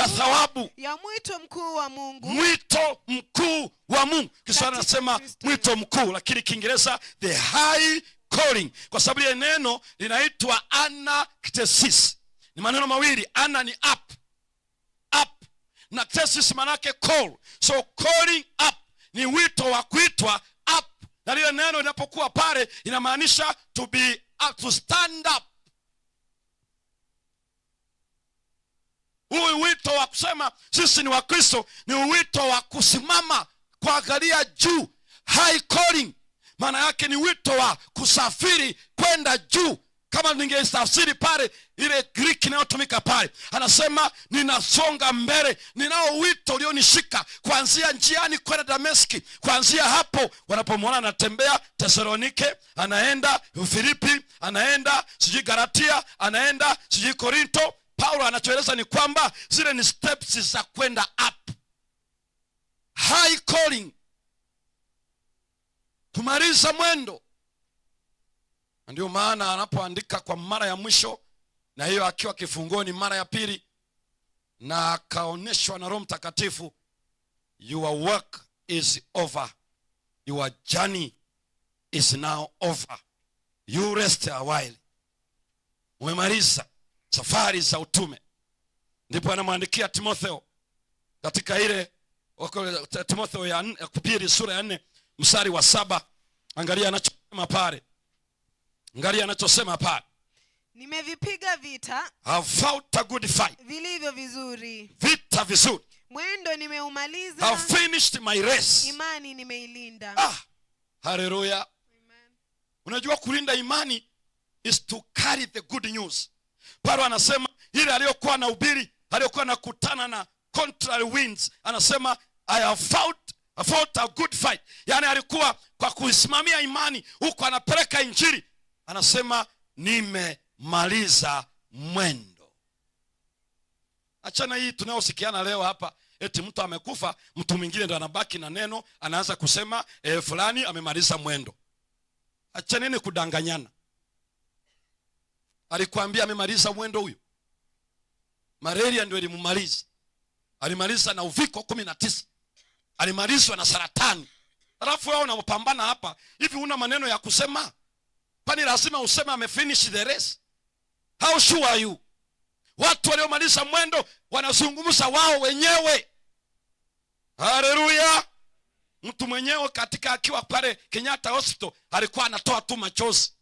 thawabu ya mwito mkuu wa Mungu. Kiswahili anasema mwito mkuu, lakini Kiingereza the high calling, kwa sababu ile neno linaitwa anaktesis. Ni maneno mawili, ana ni up na ktesis manake call. So calling up ni wito wa kuitwa up, na lile neno linapokuwa pale inamaanisha to be up, to stand up. Huu wito wa kusema sisi ni wa Kristo ni wito wa kusimama, kuangalia juu. High calling maana yake ni wito wa kusafiri kwenda juu. Kama ningeitafsiri pale ile Greek inayotumika pale, anasema ninasonga mbele, ninao wito ulionishika kuanzia njiani kwenda Dameski. Kuanzia hapo wanapomwona anatembea Tesalonike, anaenda Filipi, anaenda sijui Galatia, anaenda sijui Korinto, Paulo anachoeleza ni kwamba zile ni steps za kwenda up. High calling, kumaliza mwendo. Ndio maana anapoandika kwa mara ya mwisho, na hiyo akiwa kifungoni mara ya pili, na akaonyeshwa na Roho Mtakatifu, your work is over, your journey is now over, you rest a while. Umemaliza safari za utume. Ndipo anamwandikia Timotheo katika ile Timotheo ya pili sura ya 4 mstari wa 7. Angalia anachosema pale. Nimevipiga vita, I've fought a good fight, vilivyo vizuri. Vita vizuri. Mwendo nimeumaliza, I've finished my race. Imani nimeilinda. Hallelujah. Amen. Unajua kulinda imani is to carry the good news. Paulo anasema ile aliyokuwa na ubiri, aliyokuwa na kutana na contrary winds, anasema I have fought a good fight. Yani alikuwa kwa kuisimamia imani huko anapeleka injili. Anasema nimemaliza mwendo. Achana hii tunayosikiana leo hapa, eti mtu amekufa, mtu mwingine ndo anabaki na neno, anaanza kusema fulani amemaliza mwendo. Achana nini kudanganyana. Alikwambia amemaliza mwendo huyo? Malaria ndio ilimumaliza. Alimaliza na uviko 19. Alimalizwa na saratani. Alafu wewe unapambana hapa, hivi una maneno ya kusema? Kwani lazima useme amefinish the race? How sure are you? Watu waliomaliza mwendo wanazungumza wao wenyewe. Haleluya. Mtu mwenyewe katika akiwa pale Kenyatta Hospital alikuwa anatoa tu machozi.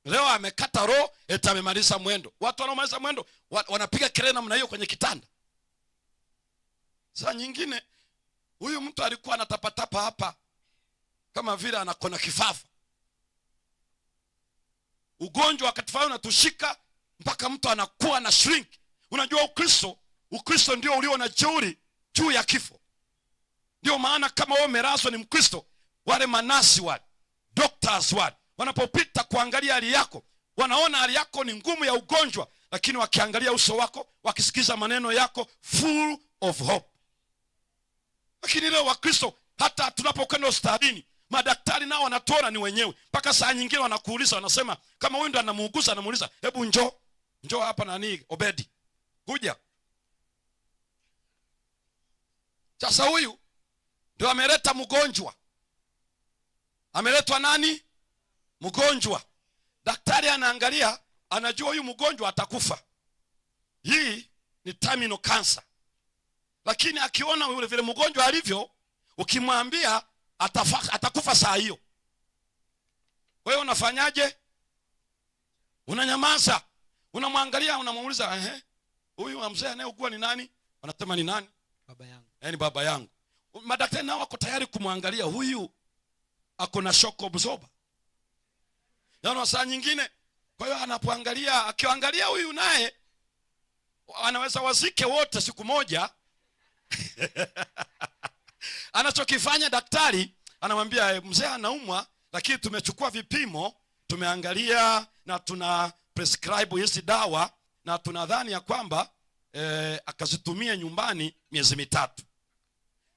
Leo amekata roho, eti amemaliza mwendo. Watu wanaomaliza mwendo wanapiga kelele namna hiyo kwenye kitanda. Saa nyingine huyu mtu alikuwa anatapatapa hapa kama vile anakona kifafa. Ugonjwa wakati unatushika mpaka mtu anakuwa na shrink. Unajua Ukristo ndio ulio na jeuri juu ya kifo. Ndio maana kama wewe umelazwa ni Mkristo, wale manasi wale, doctors wale, wanapopita kuangalia hali yako, wanaona hali yako ni ngumu ya ugonjwa, lakini wakiangalia uso wako, wakisikiza maneno yako, full of hope. Lakini leo Wakristo hata tunapokwenda hospitalini, madaktari nao wanatuona ni wenyewe. Mpaka saa nyingine wanakuuliza, wanasema kama wewe ndo anamuuguza, anamuuliza, hebu njoo hapa nani Obedi, kuja. Sasa huyu ndio ameleta mgonjwa. Ameletwa nani? Mgonjwa. Daktari anaangalia, anajua huyu mgonjwa atakufa. Hii ni terminal cancer. Lakini akiona yule vile mgonjwa alivyo, ukimwambia atakufa saa hiyo. Kwa hiyo unafanyaje? Unanyamaza, unamwangalia, unamuuliza huyu mzee anayeugua ni nani? Wanasema ni nani? Baba yangu. Ni baba yangu. Madaktari nao wako tayari kumwangalia, huyu ako na shock absorber. Yaani saa nyingine, kwa hiyo anapoangalia, akiangalia huyu naye anaweza wazike wote siku moja. Anachokifanya daktari anamwambia mzee anaumwa, lakini tumechukua vipimo, tumeangalia na tuna prescribe hizi dawa na tunadhani ya kwamba akazitumia nyumbani miezi 3.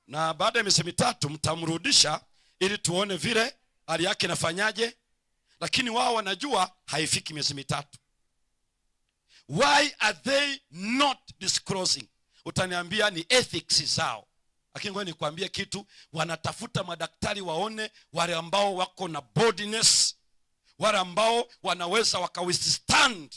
Na baada ya miezi 3 mtamrudisha ili tuone vile hali yake inafanyaje. Lakini wao wanajua haifiki miezi 3. Why are they not disclosing? Utaniambia ni ethics zao. Lakini ngoja nikwambie kitu, wanatafuta madaktari waone wale ambao wako na boldness, wale ambao wanaweza wakawithstand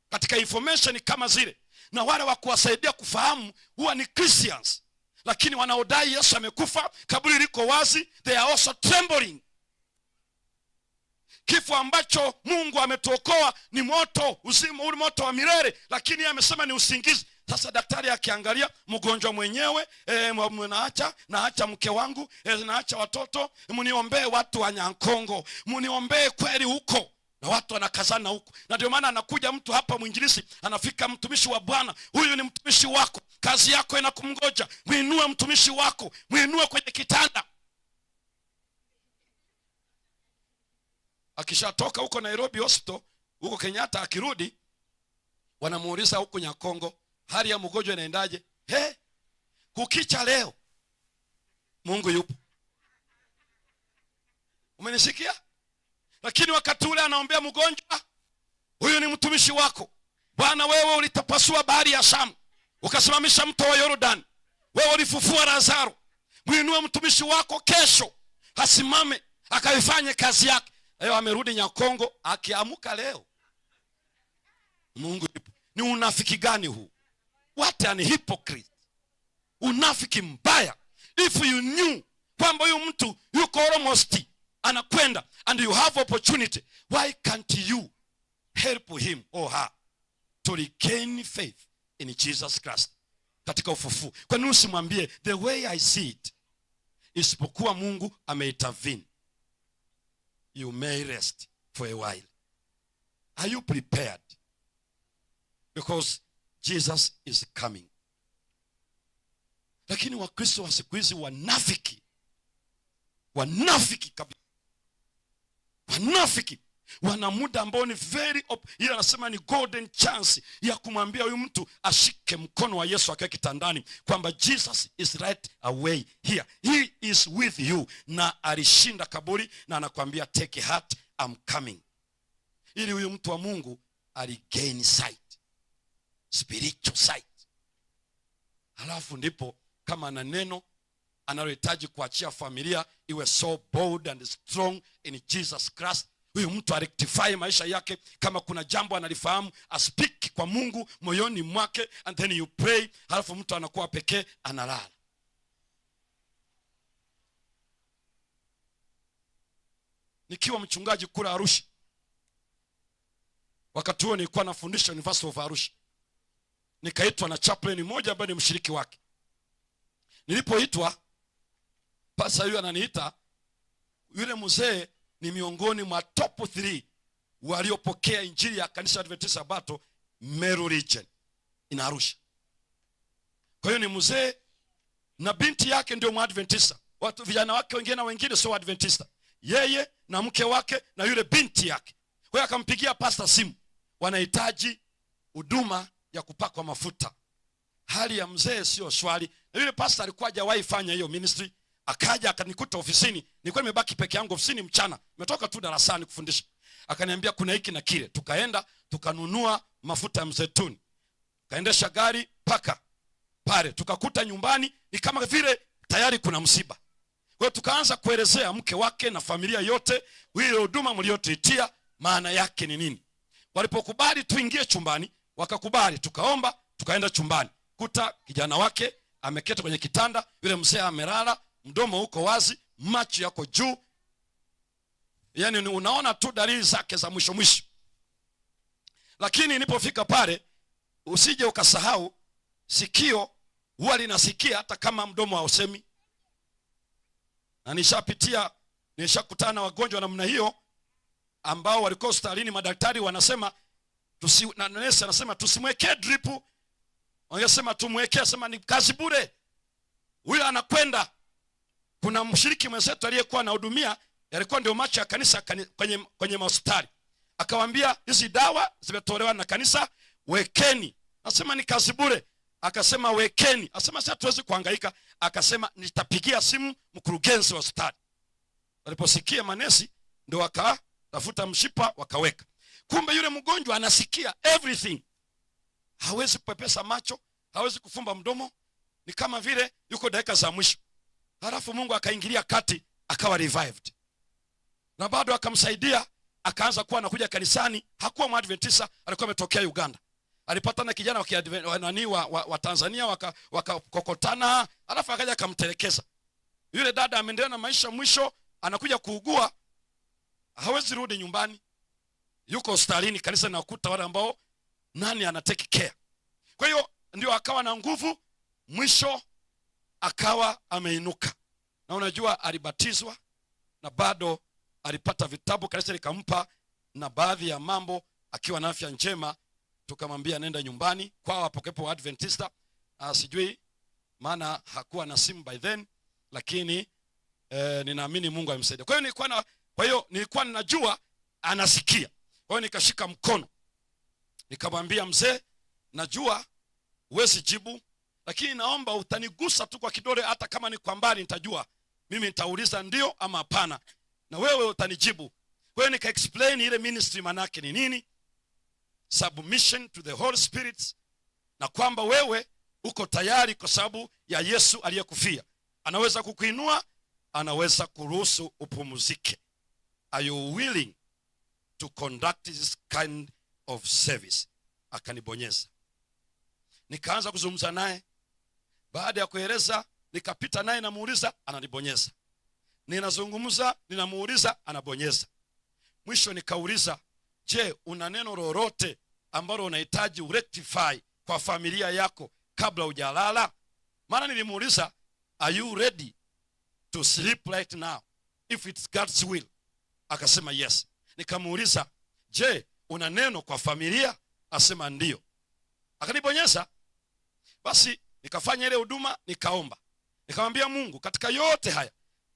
katika information kama zile, na wale wa kuwasaidia kufahamu huwa ni Christians. Lakini wanaodai Yesu amekufa, kaburi liko wazi, they are also trembling. Kifo ambacho Mungu ametuokoa ni moto, uzima ule moto wa milele, lakini yeye amesema ni usingizi. Sasa daktari akiangalia mgonjwa mwenyewe, naacha mke wangu, naacha watoto, mniombee watu wa Nyankongo, mniombee kweli huko. Na watu wanakazana huko. Na ndio maana anakuja mtu hapa mwinjilisi, anafika mtumishi wa Bwana, huyu ni mtumishi wako, kazi yako inakumngoja, muinue mtumishi wako, muinue kwenye kitanda. Akishatoka huko Nairobi hospital, huko Kenyatta, akirudi wanamuuliza huko Nyakongo, hali ya mgonjwa inaendaje? Kukicha leo Mungu yupo. Umenisikia? Lakini wakati ule anaombea mgonjwa, huyu ni mtumishi wako. Bwana, wewe ulitapasua bahari ya Shamu, ukasimamisha mto wa Yordani, wewe ulifufua Lazaro. Muinue mtumishi wako kesho, asimame akaifanye kazi yake. Leo amerudi Nyakongo, akiamuka leo Mungu yupo. Ni unafiki gani huu? What an hypocrite. Unafiki mbaya. If you knew kwamba huyu mtu yuko almost anakwenda and you have opportunity, why can't you help him or her to regain faith in Jesus Christ katika ufufuo? Kwa nini usimwambie the way I see it, isipokuwa Mungu ameintervene, you may rest for a while? Are you prepared? Because Jesus is coming. Lakini Wakristo wa siku hizi wanafiki kabisa. Wanafiki wana muda ambao ni very ile anasema ni golden chance ya kumwambia huyu mtu ashike mkono wa Yesu akiwa kitandani, kwamba Jesus is right away here, he is with you. Na alishinda kaburi na anakuambia take heart, I'm coming. Ili huyu mtu wa Mungu aligain sight, spiritual sight. Halafu ndipo kama na neno analohitaji kuachia familia iwe so bold and strong in Jesus Christ, huyu mtu arectify maisha yake. Kama kuna jambo analifahamu, aspeak kwa Mungu moyoni mwake, and then you pray. Halafu mtu anakuwa pekee, analala. Nikiwa mchungaji kula Arusha, wakati huo nilikuwa nafundisha University of Arusha, nikaitwa na chaplain mmoja ambaye ni mshiriki wake. Nilipoitwa, pasa huyu ananiita, yule mzee ni miongoni mwa top 3 waliopokea injili ya kanisa Adventista Sabato Meru region in Arusha. Kwa hiyo ni mzee na binti yake ndio Adventista. Watu vijana wake wengine sio Adventista. Yeye na mke wake na yule binti yake. Kwa hiyo akampigia pastor simu, wanahitaji huduma ya kupakwa mafuta. Hali ya mzee sio swali. Na yule pastor alikuwa hajawahi fanya hiyo ministry. Akaja akanikuta ofisini, nilikuwa nimebaki peke yangu ofisini mchana, nimetoka tu darasani kufundisha. Akaniambia kuna hiki na kile. Tukaenda tukanunua mafuta ya mzeituni, kaendesha gari paka pale, tukakuta nyumbani ni kama vile tayari kuna msiba. Kwa hiyo tukaanza kuelezea mke wake na familia yote ile huduma mliotuitia maana yake ni nini. Walipokubali tuingie chumbani, wakakubali. Tukaomba, tukaenda chumbani, kuta kijana wake ameketi kwenye kitanda, yule mzee amelala, mdomo uko wazi, macho yako juu, yani unaona tu dalili zake za mwisho mwisho. Lakini nilipofika pale, usije ukasahau, sikio huwa linasikia hata kama mdomo hausemi. Na nishakutana na wagonjwa namna hiyo ambao walikuwa hospitalini, madaktari wanasema na nesi anasema tusimwekee drip. Wangesema tumwekee, sema ni kazi bure. Huyo anakwenda. Kuna mshiriki mwenzetu aliyekuwa anahudumia, alikuwa ndio macho ya kanisa kwenye hospitali. Akawaambia hizi dawa zimetolewa na kanisa, wekeni. Nasema ni kazi bure. Akasema wekeni. Asema sasa tuwezi kuhangaika. Akasema nitapigia simu mkurugenzi wa hospitali. Waliposikia manesi ndio wakatafuta mshipa wakaweka. Kumbe yule mgonjwa anasikia everything. Hawezi kupepesa macho, hawezi kufumba mdomo, ni kama vile yuko dakika za mwisho. Halafu Mungu akaingilia kati, akawa revived. Na bado akamsaidia, akaanza kuwa anakuja kanisani. Hakuwa Mwadventista, alikuwa ametokea Uganda. Alipata na kijana wa Tanzania, wakakokotana, halafu akaja akamtelekeza. Yule dada ameendelea na maisha, mwisho anakuja kuugua, hawezi rudi nyumbani. Yuko hospitalini, kanisa linakuta wale ambao nani ana take care. Kwa hiyo ndio akawa na nguvu, mwisho akawa ameinuka. Na unajua alibatizwa na bado alipata vitabu, kanisa likampa na baadhi ya mambo, akiwa na afya njema. Tukamwambia nenda nyumbani kwao apokepo Adventista. Sijui maana hakuwa na simu by then, lakini ninaamini Mungu amemsaidia. Kwa hiyo nilikuwa ninajua anasikia. Kwa hiyo nikashika mkono, nikamwambia mzee, najua huwezi jibu, lakini naomba utanigusa tu kwa kidole, hata kama ni kwa mbali nitajua. Mimi nitauliza ndio ama hapana, na wewe utanijibu. Kwa hiyo nika explain ile ministry manake ni nini, submission to the Holy Spirit, na kwamba wewe uko tayari kwa sababu ya Yesu aliyekufia. Anaweza kukuinua, anaweza kuruhusu upumzike. Are you willing to conduct this kind of service? Akanibonyeza. Nikaanza kuzungumza naye. Baada ya kueleza, nikapita naye, namuuliza, ananibonyeza. Ninazungumza, ninamuuliza, anabonyeza. Mwisho nikauliza, je, una neno lolote ambalo unahitaji urectify kwa familia yako kabla hujalala? Maana nilimuuliza, are you ready to sleep right now if it's God's will? Akasema yes. Nikamuuliza, je, una neno kwa familia? Asema ndio. Akanibonyeza. Basi nikafanya ile huduma, nikaomba. Nikamwambia Mungu, katika yote haya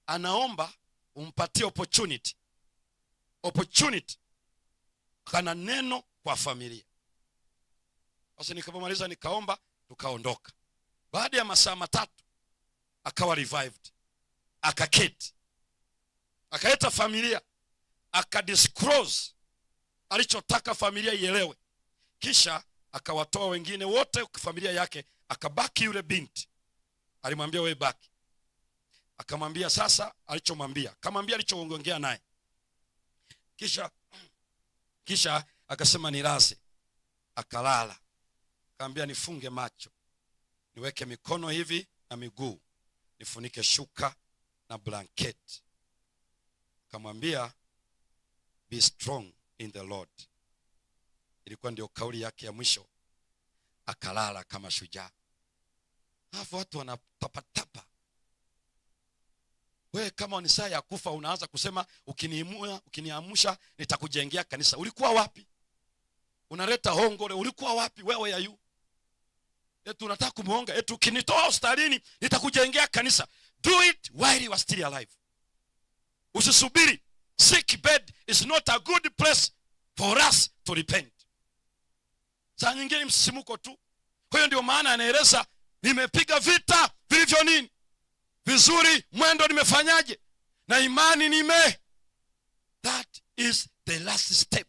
anaomba umpatie opportunity kana neno kwa familia. Basi nikapomaliza nikaomba, tukaondoka. Baada ya masaa 3 akawa revived. Akaketi, akaita familia, akadisclose alichotaka familia ielewe. Kisha akawatoa wengine wote familia yake, akabaki yule binti. Alimwambia wewe baki. Akamwambia sasa alichomwambia, akamwambia alichoongea naye. Kisha akasema nilaze. Akalala. Akamwambia nifunge macho, niweke mikono hivi na miguu, nifunike shuka na blanketi. Akamwambia be strong in the Lord. Ilikuwa ndio kauli yake ya mwisho. Akalala kama shujaa. Hapo watu wanatapatapa. Wewe kama ni saa ya kufa unaanza kusema ukiniamsha nitakujengea kanisa. Ulikuwa wapi? Unaleta hongole, ulikuwa wapi wewe yayu? Eti unataka kumuonga, eti ukinitoa hospitalini nitakujengea kanisa. Do it while you are still alive. Usisubiri. Sick bed is not a good place for us to repent. Saa nyingine msisimuko tu. Kwa hiyo ndio maana anaeleza, nimepiga vita vilivyo nini? Vizuri, mwendo nimefanyaje? Na imani That is the last step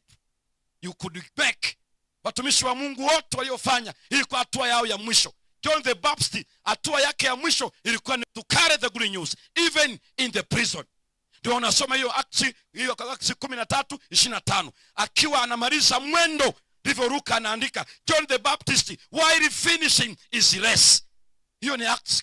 you could make. Watumishi wa Mungu wote waliofanya ilikuwa hatua yao ya mwisho. John the Baptist, hatua yake ya mwisho ilikuwa ni to carry the good news even in the prison. Ndio unasoma hiyo Acts 13:25, akiwa anamaliza mwendo, ndivyo Luka anaandika, John the Baptist while finishing his race. Hiyo ni Acts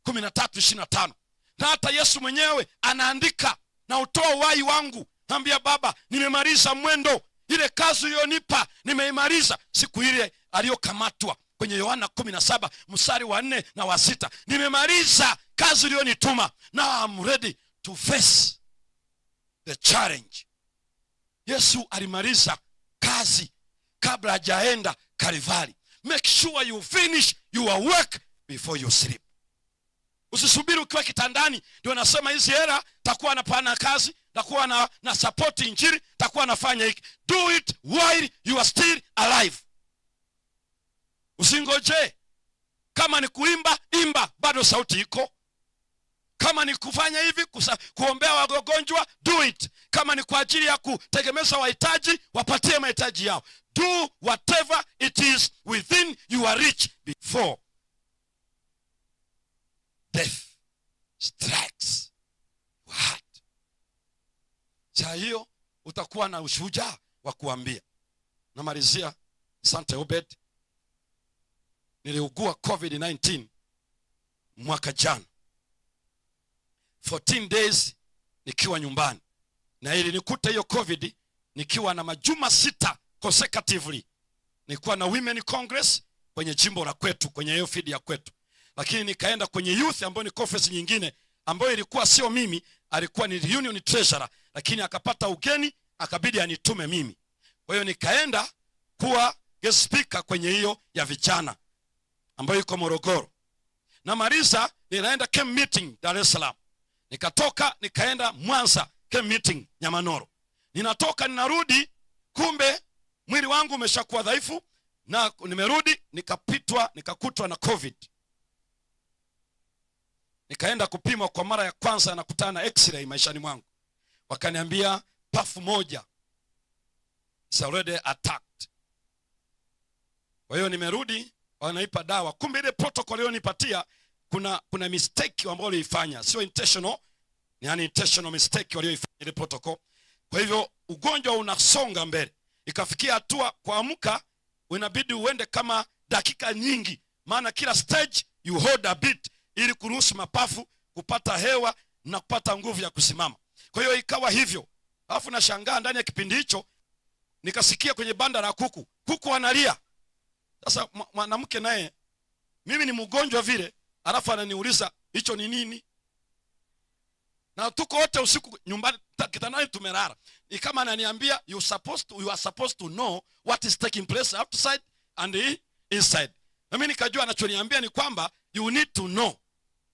13:25. Na hata Yesu mwenyewe anaandika, na utoa uhai wangu, ambia Baba, nimemaliza mwendo, ile kazi uliyonipa nimeimaliza. Siku ile aliyokamatwa kwenye Yohana 17 mstari wa 4 na wa 6, nimemaliza kazi uliyonituma, now I'm ready to face the challenge. Yesu alimaliza kazi kabla hajaenda Kalvari. Make sure you finish your work before you sleep. Usisubiri ukiwa kitandani ndio nasema hizi hera takuwa napana kazi, takuwa na support injili, takuwa nafanya hiki. Do it while you are still alive. Usingoje. Kama ni kuimba, imba, bado sauti iko. Kama ni kufanya hivi, kuombea wagonjwa, do it. Kama ni kwa ajili ya kutegemeza wahitaji, wapatie mahitaji yao. Do whatever it is within your reach before death strikes your heart. Cha hiyo utakuwa na ushujaa wa kuambia. Namalizia. Asante Obed. Niliugua COVID-19 mwaka jana, 14 days nikiwa nyumbani, na ili nikuta hiyo COVID nikiwa na majuma 6 consecutively. Nilikuwa na Women Congress kwenye jimbo la kwetu, kwenye hiyo feed ya kwetu, lakini nikaenda kwenye youth ambayo ni conference nyingine ambayo ilikuwa sio mimi, alikuwa ni union treasurer, lakini akapata ugeni akabidi anitume mimi. Kwa hiyo nikaenda kuwa guest speaker kwenye hiyo ya vijana ambayo iko Morogoro. Na Marisa ninaenda camp meeting Dar es Salaam. Nikatoka nikaenda Mwanza camp meeting Nyamanoro. Ninatoka ninarudi, kumbe mwili wangu umeshakuwa dhaifu, na nimerudi nikakutwa na COVID. Nikaenda kupimwa kwa mara ya kwanza, nakutana na x-ray maishani mwangu. Wakaniambia pafu moja is already attacked. Kwa hiyo nimerudi, wanaipa dawa. Kumbe ile protocol iliyonipatia kuna mistake ambayo waliifanya, sio intentional, yani intentional mistake walioifanya ile protocol. Kwa hivyo ugonjwa unasonga mbele. Ikafikia hatua kuamka unabidi uende kama dakika nyingi, maana kila stage you hold a bit ili kuruhusu mapafu kupata hewa na kupata nguvu ya kusimama. Kwa hiyo ikawa hivyo. Alafu nashangaa ndani ya kipindi hicho nikasikia kwenye banda la kuku wanalia. Sasa mwanamke naye, mimi ni mgonjwa vile, alafu ananiuliza hicho ni nini? Na tuko wote usiku nyumbani kitandani tumelala. Ni kama ananiambia you are supposed to know what is taking place outside and inside. Na mimi nikajua anachoniambia ni kwamba you need to know.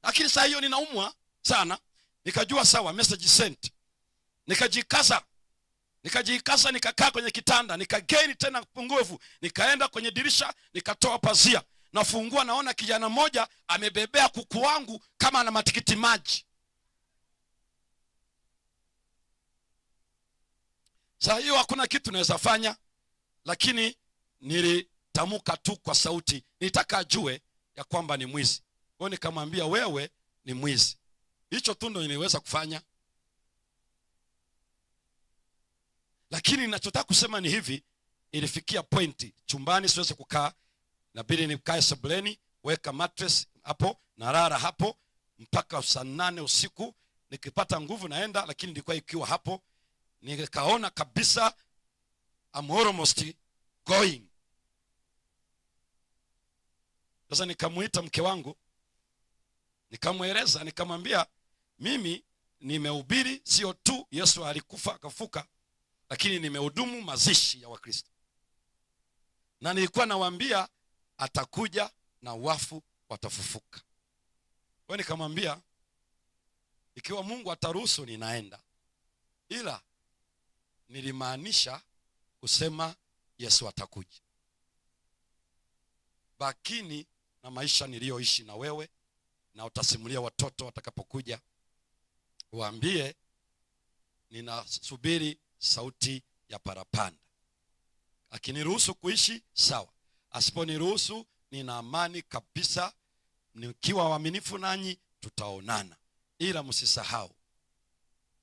Lakini saa hiyo ninaumwa sana. Nikajua sawa, message sent. Nikajikaza nikakaa kwenye kitanda, nikagain tena nguvu, nikaenda kwenye dirisha, nikatoa pazia, nafungua, naona kijana mmoja amebebea kuku wangu kama ana matikiti maji. Saa hiyo hakuna kitu naweza fanya, lakini nilitamuka tu kwa sauti, nitaka ajue ya kwamba ni mwizi. Kwa nikamwambia wewe ni mwizi. Hicho tu ndio niliweza kufanya. Lakini ninachotaka kusema ni hivi, ilifikia pointi chumbani siwezi kukaa, inabidi nikae sebuleni, weka mattress hapo, nalala hapo mpaka saa 8 usiku. Nikipata nguvu naenda, lakini nilikuwa ikiwa hapo nikaona kabisa I'm almost going. Sasa nikamuita mke wangu, nikamweleza, nikamwambia mimi nimehubiri sio tu Yesu alikufa akafuka, lakini nimehudumu mazishi ya Wakristo. Na nilikuwa nawaambia atakuja na wafu watafufuka. Kwa nikamwambia ikiwa Mungu ataruhusu ninaenda. Ila nilimaanisha kusema Yesu atakuja. Bakini na maisha niliyoishi na wewe, na utasimulia watoto watakapokuja. Waambie ninasubiri sauti ya parapanda. Akiniruhusu kuishi sawa, asiponiruhusu nina amani kabisa. Nikiwa waaminifu nanyi tutaonana. Ila msisahau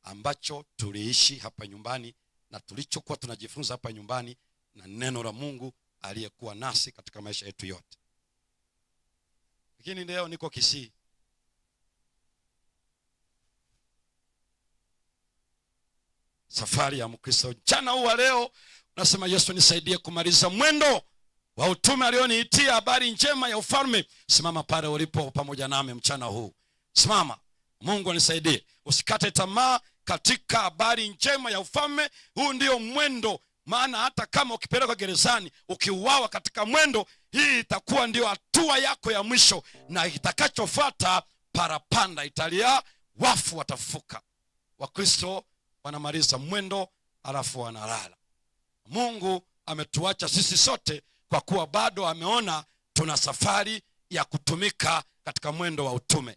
ambacho tuliishi hapa nyumbani na tulichokuwa tunajifunza hapa nyumbani na neno la Mungu aliyekuwa nasi katika maisha yetu yote. Lakini leo niko Kisii. safari ya Mkristo. Jana huu wa leo unasema Yesu nisaidie kumaliza mwendo wa utume alioniitia, habari njema ya ufalme. Simama pale ulipo pamoja nami mchana huu. Simama. Mungu nisaidie. Usikate tamaa katika habari njema ya ufalme. Huu ndio mwendo, maana hata kama ukipelekwa gerezani, ukiuawa katika mwendo, hii itakuwa ndio hatua yako ya mwisho, na itakachofuata parapanda italia, wafu watafufuka. Wakristo wanamaliza mwendo alafu wanalala. Mungu ametuacha sisi sote kwa kuwa bado ameona tuna safari ya kutumika katika mwendo wa utume.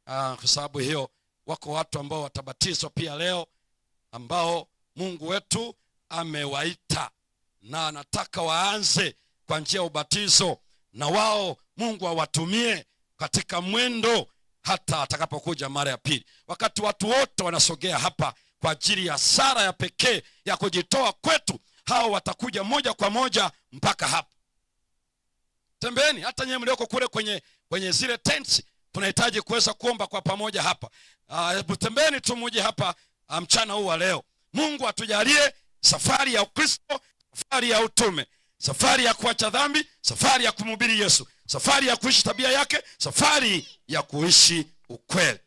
Kwa sababu hiyo wako watu ambao watabatizwa pia leo, ambao Mungu wetu amewaita na anataka waanze kwa njia ya ubatizo, na wao Mungu awatumie katika mwendo hata atakapokuja mara ya pili. Wakati watu wote wanasogea hapa kwa ajili ya sala ya pekee ya kujitoa kwetu, hao watakuja moja kwa moja mpaka hapa. Tembeni, hata nyewe mlioko kule kwenye zile tents, tunahitaji kuweza kuomba kwa pamoja hapa. Hebu tembeni tu muje hapa mchana huu wa leo. Mungu atujalie safari ya Ukristo, safari ya utume, safari ya kuacha dhambi, safari ya kumhubiri Yesu, safari ya kuishi tabia yake, safari ya kuishi ukweli.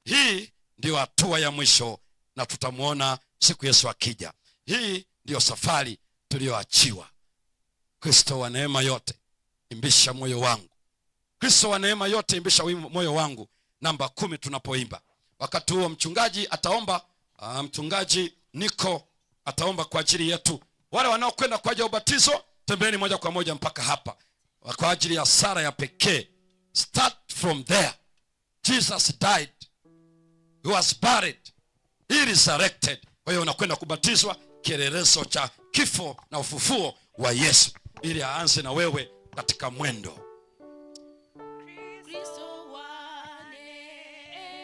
Hii ndio hatua ya mwisho, na tutamuona siku Yesu akija. Hii ndio safari tulioachiwa. Kristo wa neema yote, imbisha moyo wangu. Kristo wa neema yote, imbisha moyo wangu. Namba 10 tunapoimba. Wakati huo mchungaji ataomba, mchungaji Niko ataomba kwa ajili yetu. Wale wanaokwenda kwa ajili ya ubatizo, tembeni moja kwa moja mpaka hapa kwa ajili ya sala ya pekee. Start from there. Jesus died, he was buried, he resurrected. Kwa hiyo unakwenda kubatizwa, kielelezo cha kifo na ufufuo wa Yesu, ili aanze na wewe katika mwendo.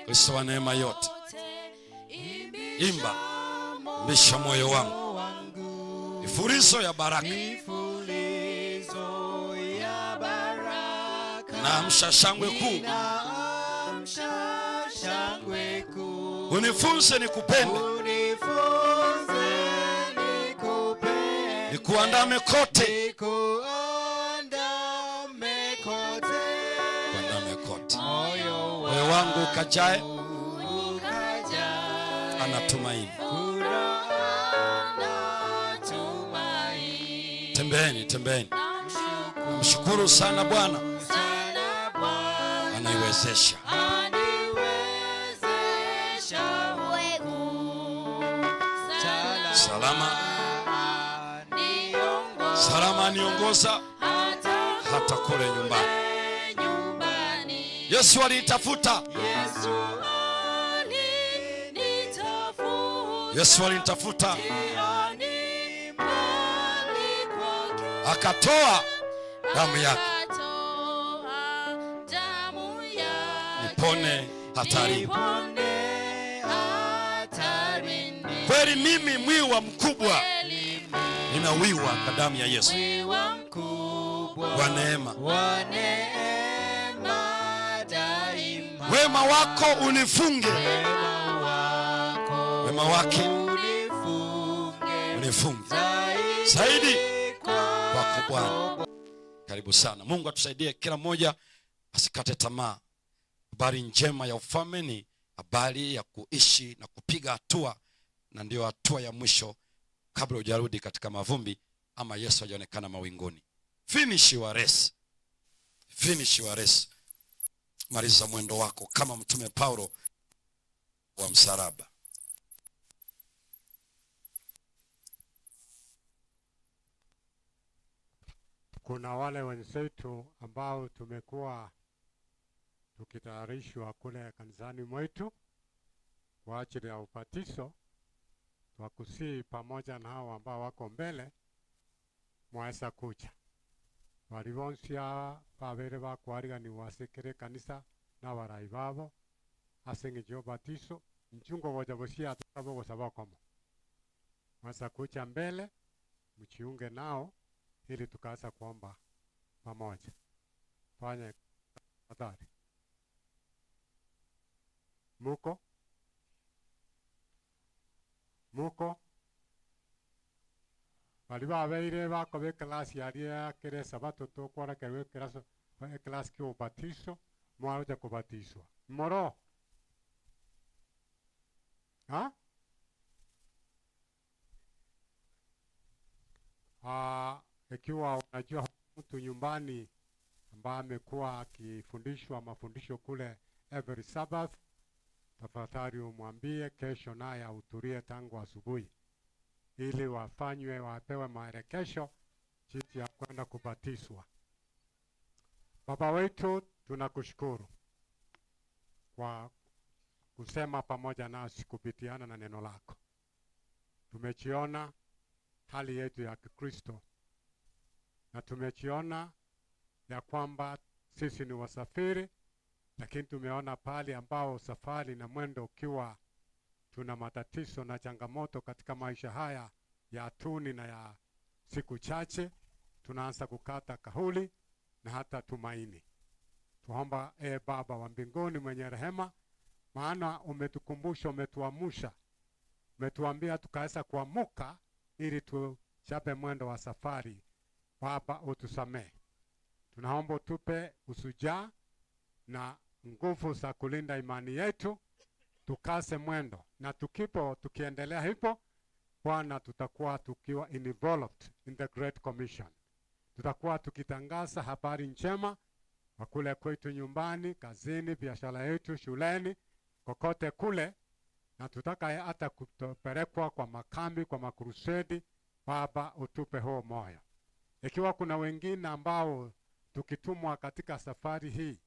Kristo wa neema yote, imba, imbisha moyo wangu. Ifurizo ya baraka, na amsha shangwe kuu. Unifunze nikupende, nikuandame kote, moyo wangu ukajae anatumaini. Tembeni. Mshukuru sana Bwana, anaiwezesha. Salama niongoza hata kule nyumbani. Yesu alinitafuta, Yesu alinitafuta, akatoa damu yake nipone hatarini. Kweli mimi mwiwa mkubwa ninawiwa kwa damu ya Yesu. Wa neema, wema wako unifunge, wema wake unifunge zaidi kwa Bwana. Karibu sana. Mungu atusaidie kila mmoja asikate tamaa. Habari njema ya ufalme ni habari ya kuishi na kupiga hatua, na ndio hatua ya mwisho kabla hujarudi katika mavumbi ama Yesu hajaonekana mawinguni. Finish your race. Finish your race. Maliza mwendo wako kama mtume Paulo wa msalaba. Kuna wale wenzetu ambao tumekuwa tukitayarishwa kule kanisani mwetu kwa ajili ya ubatizo. Twakusii pamoja na hao ambao wako mbele, mwaweza kuja. Walivonsia babere bakwariga ni wasekere kanisa na warai babo asengeje ubatizo mchungo goja bosia atabo gosaba komo. Mwaweza kuja mbele mchiunge nao ili tukaanza kuomba pamoja. Fanya hatari. Muko muko bali babeire bakobe klasi yaria kere sabato tokwara kere klasi ki ubatizo mwaje kubatizwa moro ha ikiwa unajua mtu nyumbani ambaye amekuwa akifundishwa mafundisho kule every Sabbath, tafadhali umwambie kesho naye ahudhurie tangu asubuhi ili wafanywe wapewe maelekezo jinsi ya kwenda kubatizwa. Baba wetu, tunakushukuru kwa kusema pamoja nasi kupitiana na neno lako. Tumechiona hali yetu ya Kikristo na tumechiona ya kwamba sisi ni wasafiri, lakini tumeona pale ambao safari na mwendo ukiwa tuna matatizo na changamoto katika maisha haya ya tuni na ya siku chache, tunaanza kukata kauli na hata tumaini. Tuomba Baba wa mbinguni mwenye rehema, maana umetukumbusha, umetuamusha, umetuambia tukaweza kuamuka ili tuchape mwendo wa safari. Baba, utusamee. Tunaomba utupe usujaa na nguvu za kulinda imani yetu, tukase mwendo, na tukiendelea hivyo Bwana, tutakuwa tukiwa involved in the Great Commission. Tutakuwa tukitangaza habari njema kwa kule kwetu nyumbani, kazini, biashara yetu, shuleni, kokote kule, na tutaka hata kupelekwa kwa makambi, kwa makrusedi. Baba, utupe huo moyo. Ikiwa kuna wengine ambao tukitumwa katika safari hii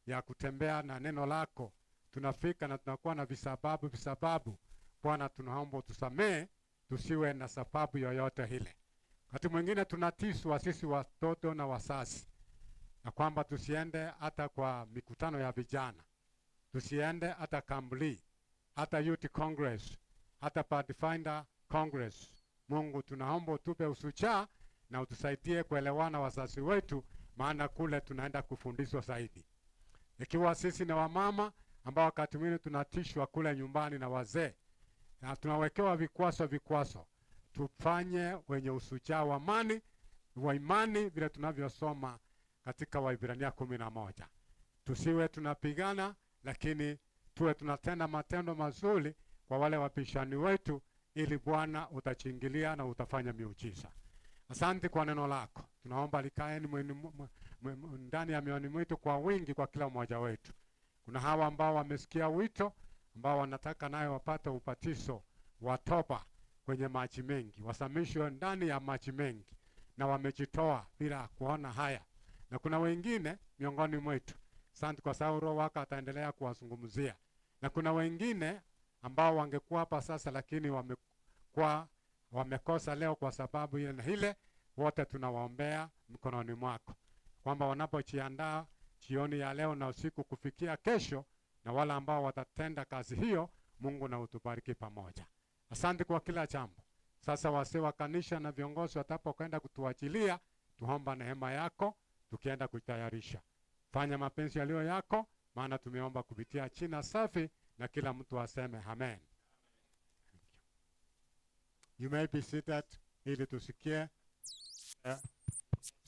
ya kutembea na neno lako, tunafika na tunakuwa na visababu, Bwana, tunaomba tusamee, tusiwe na sababu yoyote ile. Wakati mwingine tunatiswa sisi watoto na wazazi, na kwamba tusiende hata kwa mikutano ya vijana, tusiende hata Kambli, hata Youth Congress, hata Pathfinder Congress. Mungu, tunaomba utupe usujaa na utusaidie kuelewana wazazi wetu, maana kule tunaenda kufundishwa zaidi. Ikiwa sisi na wamama ambao wakati mwingine tunatishwa kule nyumbani na wazee, na tunawekewa vikwazo, tufanye wenye usujaa wa imani vile tunavyosoma katika Waibrania 11. Tusiwe tunapigana, lakini tuwe tunatenda matendo mazuri kwa wale wapishani wetu, ili Bwana utachingilia na utafanya miujiza. Asante kwa neno lako. Tunaomba likae ndani ya mioyoni mwetu kwa wingi kwa kila mmoja wetu. Kuna hawa ambao wamesikia wito, ambao wanataka nayo wapate upatizo wa toba kwenye maji mengi, wasamishwe ndani ya maji mengi, na wamejitoa bila kuona haya. Na kuna wengine miongoni mwetu, asante kwa sababu Roho wako ataendelea kuwazungumzia. Na kuna wengine ambao wangekuwa hapa sasa, lakini wamekosa leo kwa sababu ile na ile. Wote tunawaombea mkononi mwako, kwamba wanapojiandaa jioni ya leo na usiku kufikia kesho, na wale ambao watatenda kazi hiyo, Mungu na utubariki pamoja. Asante kwa kila jambo. Sasa wazee wa kanisa na viongozi watapokwenda kutuachilia, tuomba neema yako tukienda kutayarisha. Fanya mapenzi yaliyo yako, maana tumeomba kupitia jina safi, na kila mtu aseme amen. You may be seated ili tusikie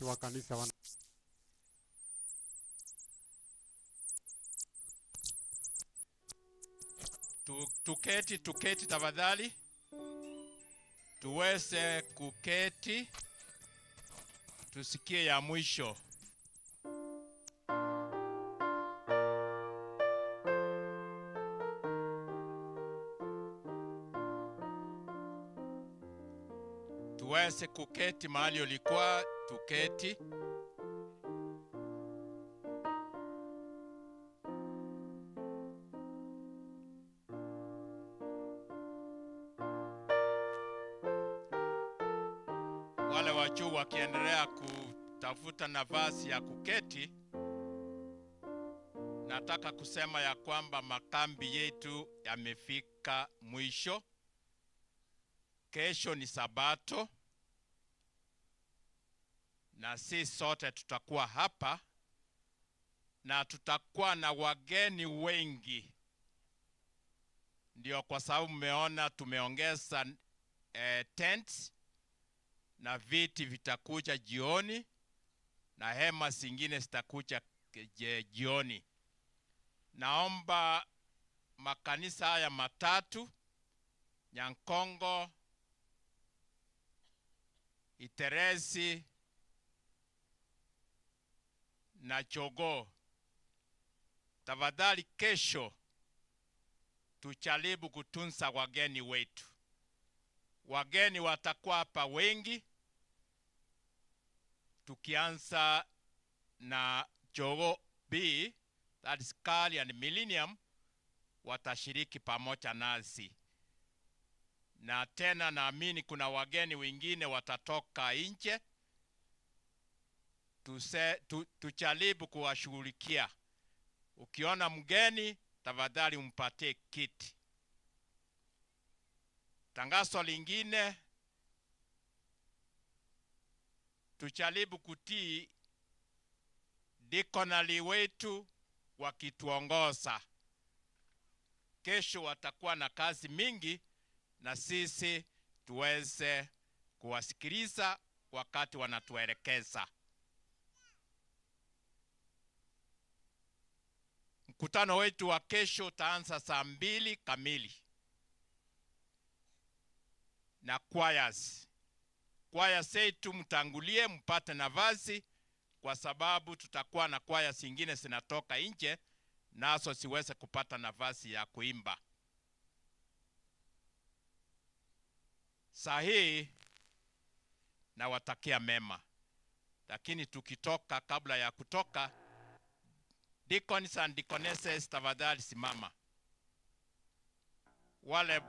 wa kanisa wana. Tuketi tafadhali, tuweze kuketi tusikie ya mwisho. Tuweze kuketi mahali ulikuwa, tuketi. Wale wajuu wakiendelea kutafuta nafasi ya kuketi, nataka kusema ya kwamba makambi yetu yamefika mwisho. Kesho ni Sabato, na sisi sote tutakuwa hapa, na tutakuwa na wageni wengi, Ndio kwa sababu mmeona tumeongeza tent na viti vitakuja jioni na hema zingine zitakuja jioni. Naomba makanisa haya matatu, Nyankongo, Iteresi na Jogoo, tafadhali kesho tujaribu kutunza wageni wetu. Wageni watakuwa hapa wengi, tukianza na Jogoo B, that is Kali and Millennium, watashiriki pamoja nasi. Na tena naamini kuna wageni wengine watatoka nje, tujaribu kuwashughulikia. Ukiona mgeni, tafadhali umpatie kiti. Tangazo lingine, tujaribu kutii dikonali wetu wakituongoza. Kesho watakuwa na kazi mingi na sisi tuweze kuwasikiliza wakati wanatuelekeza. Mkutano wetu wa kesho utaanza saa 2 kamili. Na choirs zetu mtangulie mpate nafasi, kwa sababu tutakuwa na kwaya zingine zinatoka nje nazo siweze kupata nafasi ya kuimba. Sahi na watakia mema. Lakini tukitoka, kabla ya kutoka, deacons and deaconesses tafadhali simama. Wale